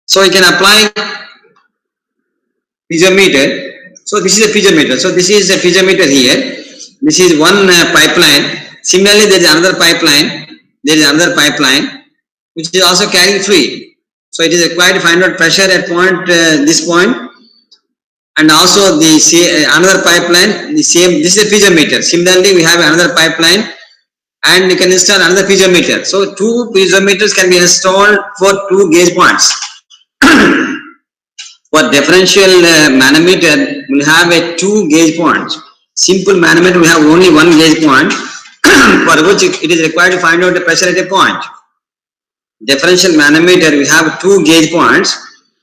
So you can apply piezometer. So this is a piezometer. So this is a piezometer here. This is one pipeline. Similarly, there is another pipeline. Which is also carrying fluid. So it is required to find out pressure at point this point, and also the another pipeline. The same. This is a piezometer. Similarly, we have another pipeline, and you can install another piezometer. So 2 piezometers can be installed for 2 gauge points. For differential manometer, we will have a 2 gauge points. Simple manometer, we have only 1 gauge point, for which it is required to find out the pressure at a point. Differential manometer, we have 2 gauge points.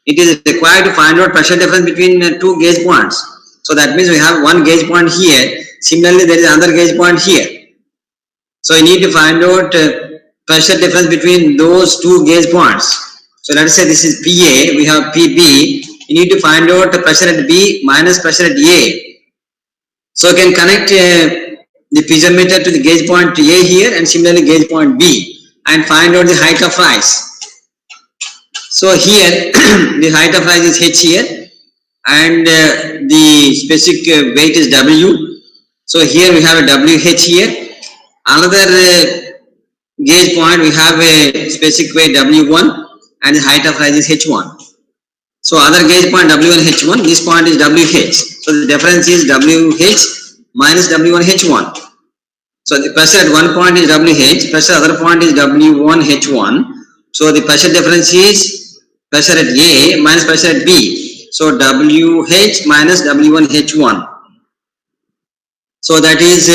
It is required to find out pressure difference between 2 gauge points. So that means we have 1 gauge point here. Similarly, there is another gauge point here. So you need to find out pressure difference between those 2 gauge points. So let us say this is PA, we have PB. You need to find out the pressure at B minus pressure at A. So you can connect the piezometer to the gauge point A here and similarly gauge point B and find out the height of rise. So here the height of rise is H here, and the specific weight is W. So here we have a WH here. Another gauge point, we have a specific weight W1 and the height of rise is H1. So other gauge point W1 H1, this point is WH. So the difference is WH minus W1 H1. So the pressure at one point is WH, pressure at other point is W1 H1. So the pressure difference is pressure at A minus pressure at B. So WH minus W1 H1. So that is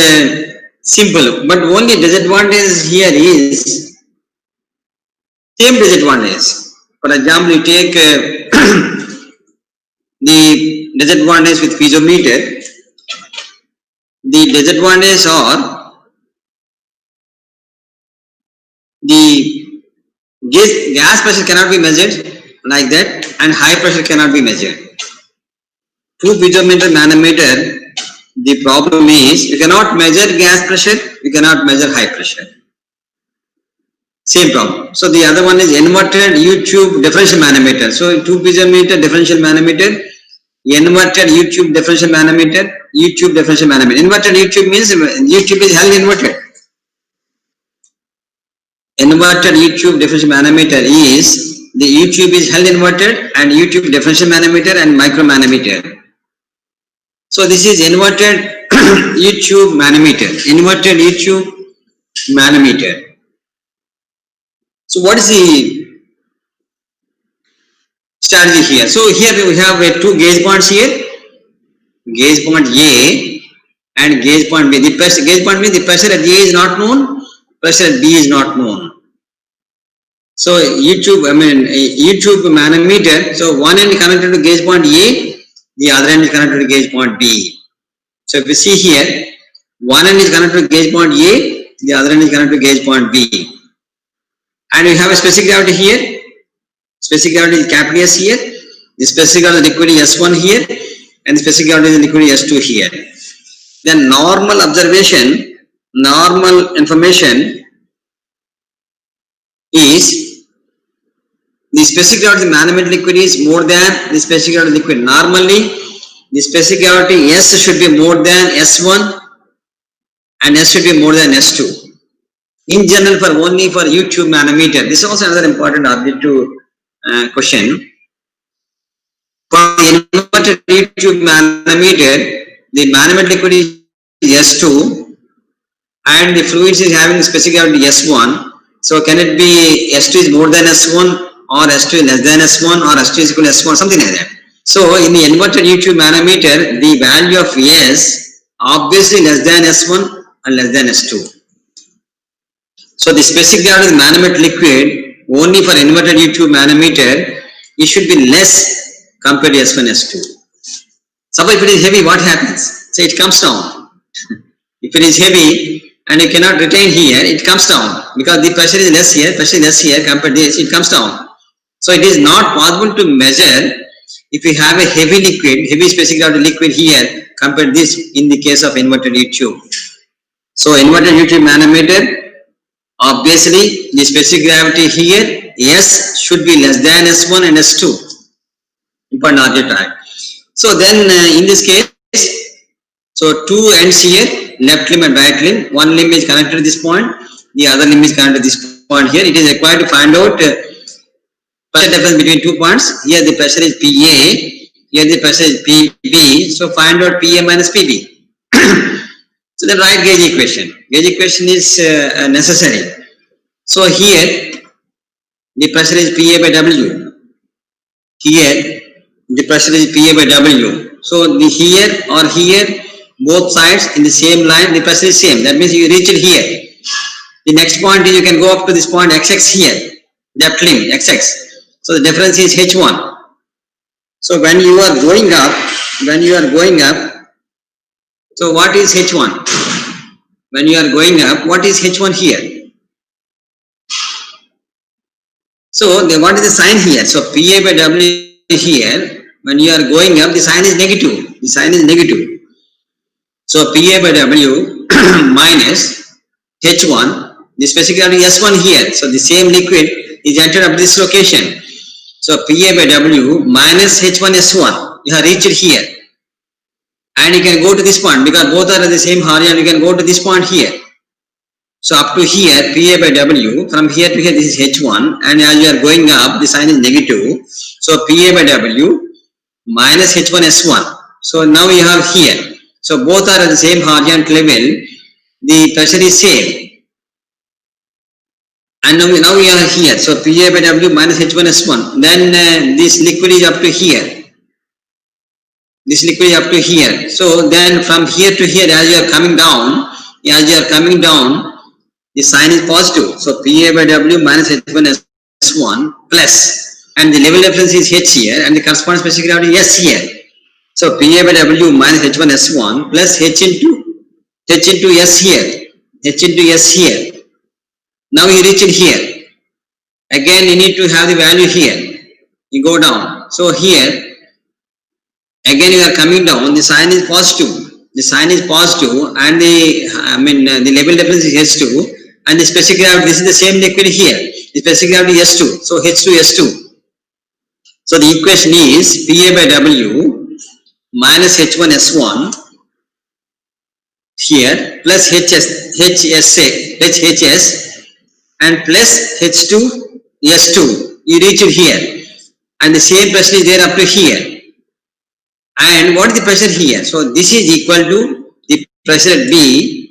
simple, but only disadvantage here is same disadvantage. For example, you take the disadvantage with piezometer. The disadvantages are the gas pressure cannot be measured like that, and high pressure cannot be measured. Through piezometer manometer, the problem is you cannot measure gas pressure, you cannot measure high pressure. Same problem. So the other one is inverted U-tube differential manometer. So 2 piezometer differential manometer, inverted U-tube differential manometer, U-tube differential manometer. Inverted U-tube means U-tube is held inverted. Inverted U-tube differential manometer is the U-tube is held inverted and U-tube differential manometer and micromanometer. So this is inverted U-tube manometer. Inverted U-tube manometer. So what is the strategy here? So here we have two gauge points here, gauge point A and gauge point B. The pressure, gauge point B, the pressure at A is not known, pressure at B is not known. So U-tube manometer, so one end is connected to gauge point A, the other end is connected to gauge point B. So if you see here, one end is connected to gauge point A, the other end is connected to gauge point B. And we have a specific gravity here, specific gravity is capital S here, the specific gravity of the liquid is S1 here, and the specific gravity of the liquid is S2 here. Then normal observation, normal information is the specific gravity of the manometer liquid is more than the specific gravity of the liquid. Normally, the specific gravity S should be more than S1 and S should be more than S2. In general, for only for U-tube manometer, this is also another important objective question. For the inverted U-tube manometer, the manometer liquid is S2 and the fluid is having specific gravity S1. So can it be S2 is more than S1 or S2 is less than S1 or S2 is equal to S1, something like that. So in the inverted U-tube manometer, the value of S obviously less than S1 and less than S2. So the specific gravity of the manometer liquid only for inverted U-tube manometer, it should be less compared to S1, S2. Suppose if it is heavy, what happens? So it comes down. If it is heavy and you cannot retain here, it comes down because the pressure is less here, compared to this, it comes down. So it is not possible to measure if you have a heavy liquid, heavy specific gravity liquid here compared to this in the case of inverted U-tube. So inverted U-tube manometer, obviously the specific gravity here S should be less than S1 and S2. Important object type. So then in this case, so two ends here, left limb and right limb. One limb is connected to this point, the other limb is connected to this point here. It is required to find out pressure difference between 2 points. Here the pressure is PA, here the pressure is PB. So find out PA minus PB. So then write gauge equation. Gauge equation is necessary. So here the pressure is PA by W. Here the pressure is PA by W. So the here or here, both sides in the same line, the pressure is same. That means you reach it here. The next point is you can go up to this point XX here, depth limit XX. So the difference is H1. So when you are going up, so what is H1? When you are going up, what is H1 here? So what is the sign here? So PA by W here, when you are going up, the sign is negative. The sign is negative. So PA by W minus H1, the specific gravity S1 here. So the same liquid is entered up this location. So PA by W minus H1S1. You have reached here. And you can go to this point because both are the same horizon. You can go to this point here. So up to here, PA by W, from here to here, this is H1, and as you are going up, the sign is negative. So PA by W minus H1S1. So now you have here. So both are at the same horizontal level. The pressure is same. And now we are here. So PA by W minus H1S1. Then this liquid is up to here. This liquid is up to here. So then from here to here, as you are coming down, the sign is positive. So PA by W minus H1S1 plus, and the level difference is H here, and the corresponding specific gravity is S here. So PA by W minus H1S1 plus H into S here. H into S here. Now you reach it here. Again, you need to have the value here. You go down. So here, again you are coming down. The sign is positive. The sign is positive, and the level difference is S2, and the specific gravity. This is the same liquid here. The specific gravity is S2. So H2 S2. So the equation is PA by W minus H1S1 here plus HHS and plus H2 S2. You reach it here, and the same pressure is there up to here. And what is the pressure here? So this is equal to the pressure at B.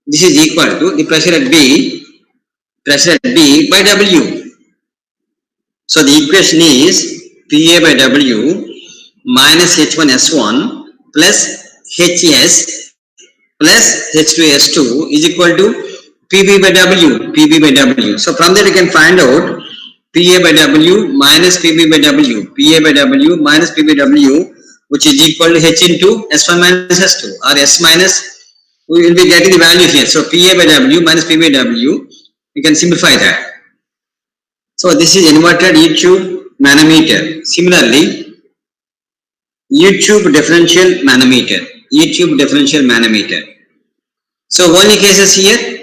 This is equal to the pressure at B by W. So the equation is PA by W minus H1S1 plus HS plus H2S2 is equal to PB by W. So from there you can find out PA by W minus PB by W. PA by W minus PB by W, which is equal to H into S1 minus S2, or S minus, we will be getting the value here. So PA by W minus PB by W, we can simplify that. So this is inverted U-tube manometer. Similarly, U-tube differential manometer. So only cases here.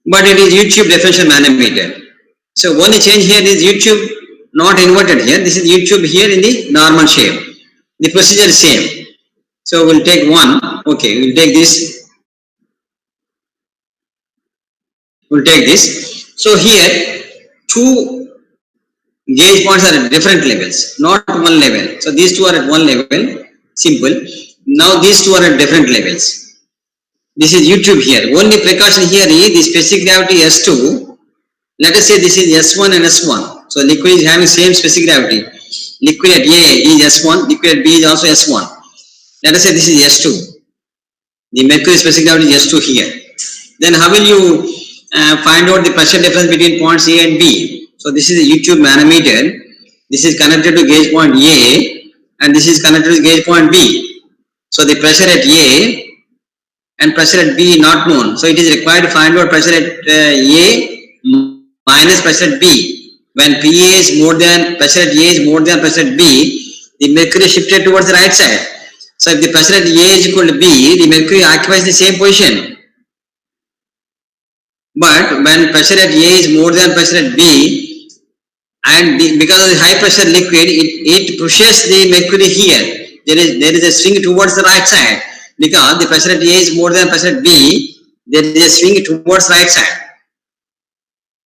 But it is U-tube differential manometer. So only change here is U-tube not inverted here. This is U-tube here in the normal shape. The procedure is same. So we'll take one. Okay, we'll take this. So here two gauge points are at different levels, not one level. So these two are at one level. Simple. Now these two are at different levels. This is U-tube here. Only precaution here is the specific gravity S2. Let us say this is S1 and S1. So liquid is having same specific gravity. Liquid at A is S1, liquid at B is also S1. Let us say this is S2. The mercury specific gravity is S2 here. Then how will you find out the pressure difference between points A and B? So this is a U-tube manometer. This is connected to gauge point A, and this is connected to gauge point B. So the pressure at A and pressure at B not known. So it is required to find out pressure at A minus pressure at B. When PA is more than, pressure at A is more than pressure at B, the mercury is shifted towards the right side. So if the pressure at A is equal to B, the mercury occupies the same position. But when pressure at A is more than pressure at B, and because of the high pressure liquid, it pushes the mercury here. There is a swing towards the right side. Because the pressure at A is more than pressure at B, there is a swing towards right side.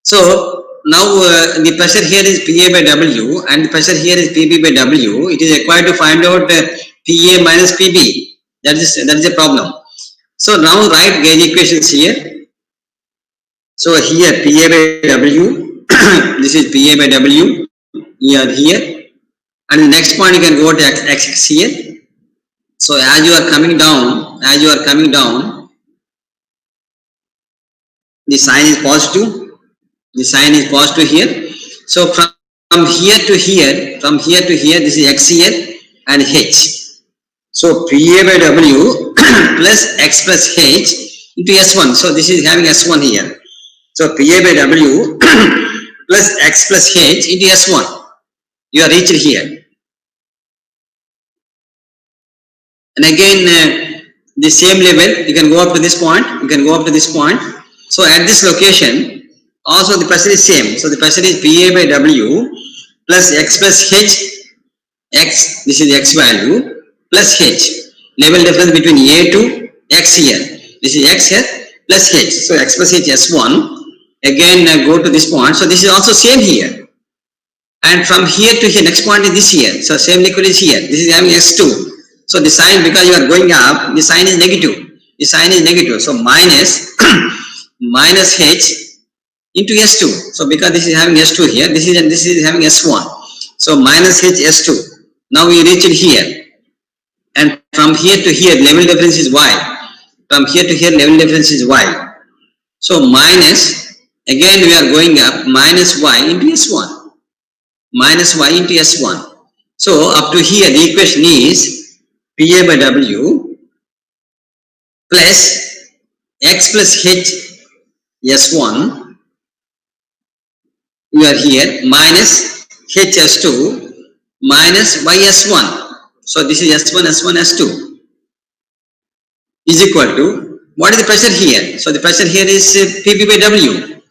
So now the pressure here is PA by W and the pressure here is PB by W. It is required to find out PA minus PB. That is a problem. So now write gauge equations here. So here PA by W, this is PA by W. Here, and the next point you can go to x here. So as you are coming down, the sign is positive. Here. So from here to here, this is x here and h. So PA by W plus x plus h into S1. So this is having S1 here. So PA by W plus x plus h into S1. You are reached here. And again, the same level, you can go up to this point, you can go up to this point. So at this location, also the pressure is same. So the pressure is PA by W plus X plus H, X, this is X value, plus H. Level difference between A to X here. This is X here, plus H. So X plus H, S1. Again, go to this point. So this is also same here. And from here to here, next point is this here. So same liquid is here. This is having S2. So the sign, because you are going up, the sign is negative. The sign is negative. So minus minus H into S2. So because this is having S2 here, this is having S1. So minus H S2. Now we reach it here. And from here to here, level difference is Y. From here to here, level difference is Y. So minus, again we are going up, minus Y into S1. Minus Y into S1. So up to here, the equation is PA by W plus X plus H S1, we are here, minus HS2 minus YS1. So this is S1, S1, S2 is equal to, what is the pressure here? So the pressure here is PB by W.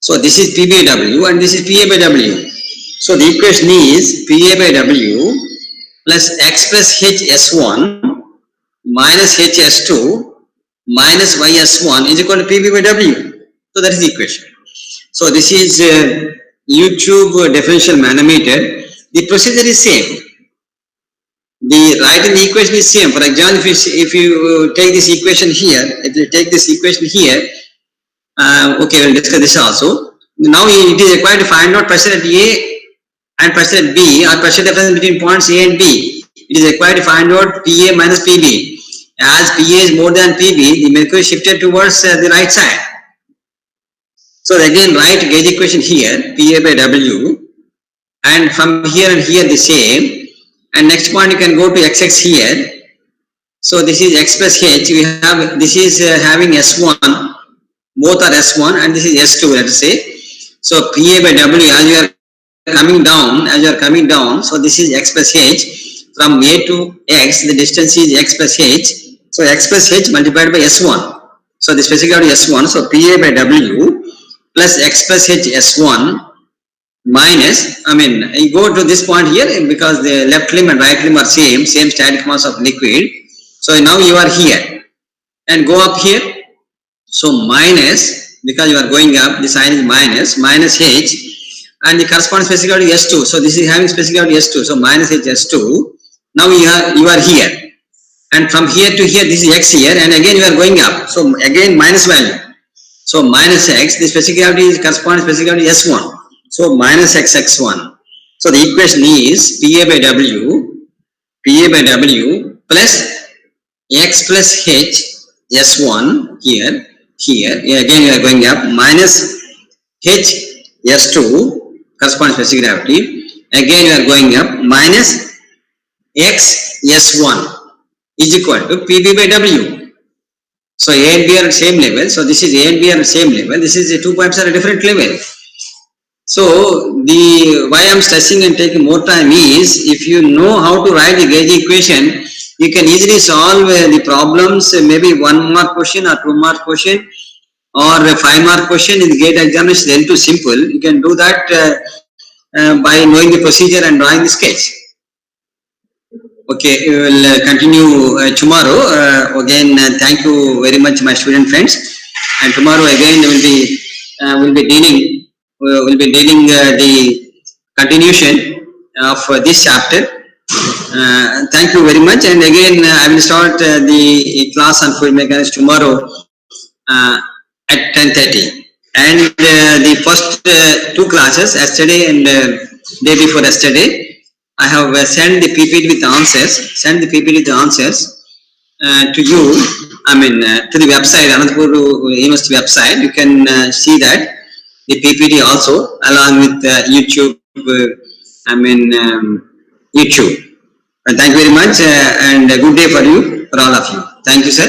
So this is PB by W and this is PA by W. So the equation is PA by W plus X plus H S1 minus HS2 minus YS1 is equal to PB by W. So that is the equation. So this is YouTube differential manometer. The procedure is same. The writing the equation is same. For example, if you take this equation here, okay, we'll discuss this also. Now it is required to find out pressure at A and pressure at B, or pressure difference between points A and B. It is required to find out PA minus PB. As PA is more than PB, the mercury shifted towards the right side. So again, write gauge equation here, PA by W, and from here and here the same. And next point you can go to XX here. So this is X plus H. We have, this is having S1, both are S1, and this is S2. Let us say. So PA by W, as you are coming down, so this is X plus H. From A to X, the distance is X plus H. So X plus H multiplied by S1. So the specific value is S1. So PA by W plus X plus H S1 minus, you go to this point here because the left limb and right limb are same static mass of liquid. So now you are here and go up here. So minus, because you are going up, the sign is minus H, and the corresponding specific value S2. So this is having specific value S2. So minus H S2. Now you are here, and from here to here, this is X here, and again you are going up. So again minus value. So minus X, the specific gravity is corresponding specific gravity S1. So minus X X1. So the equation is PA by W plus X plus H S1 here. Again you are going up, minus H S2 corresponding specific gravity. Again you are going up, minus X S1 is equal to PB by W. So A and B are at same level. So this is A and B are at same level. This is the 2 points are at different level. So why I am stressing and taking more time is, if you know how to write the gauge equation, you can easily solve the problems, maybe 1 mark question or 2 mark question or a 5 mark question in the gate examination. Then too simple. You can do that by knowing the procedure and drawing the sketch. Okay, we will continue tomorrow. Again, thank you very much, my student friends. And tomorrow again we'll be dealing the continuation of this chapter. Thank you very much. And again, I will start the class on fluid mechanics tomorrow at 10:30. And the first 2 classes, yesterday and day before yesterday, I have sent the PPT with answers. To you. To the website, Anantapur University website. You can see that the PPT also, along with YouTube. YouTube. Thank you very much, and a good day for you, for all of you. Thank you, sir.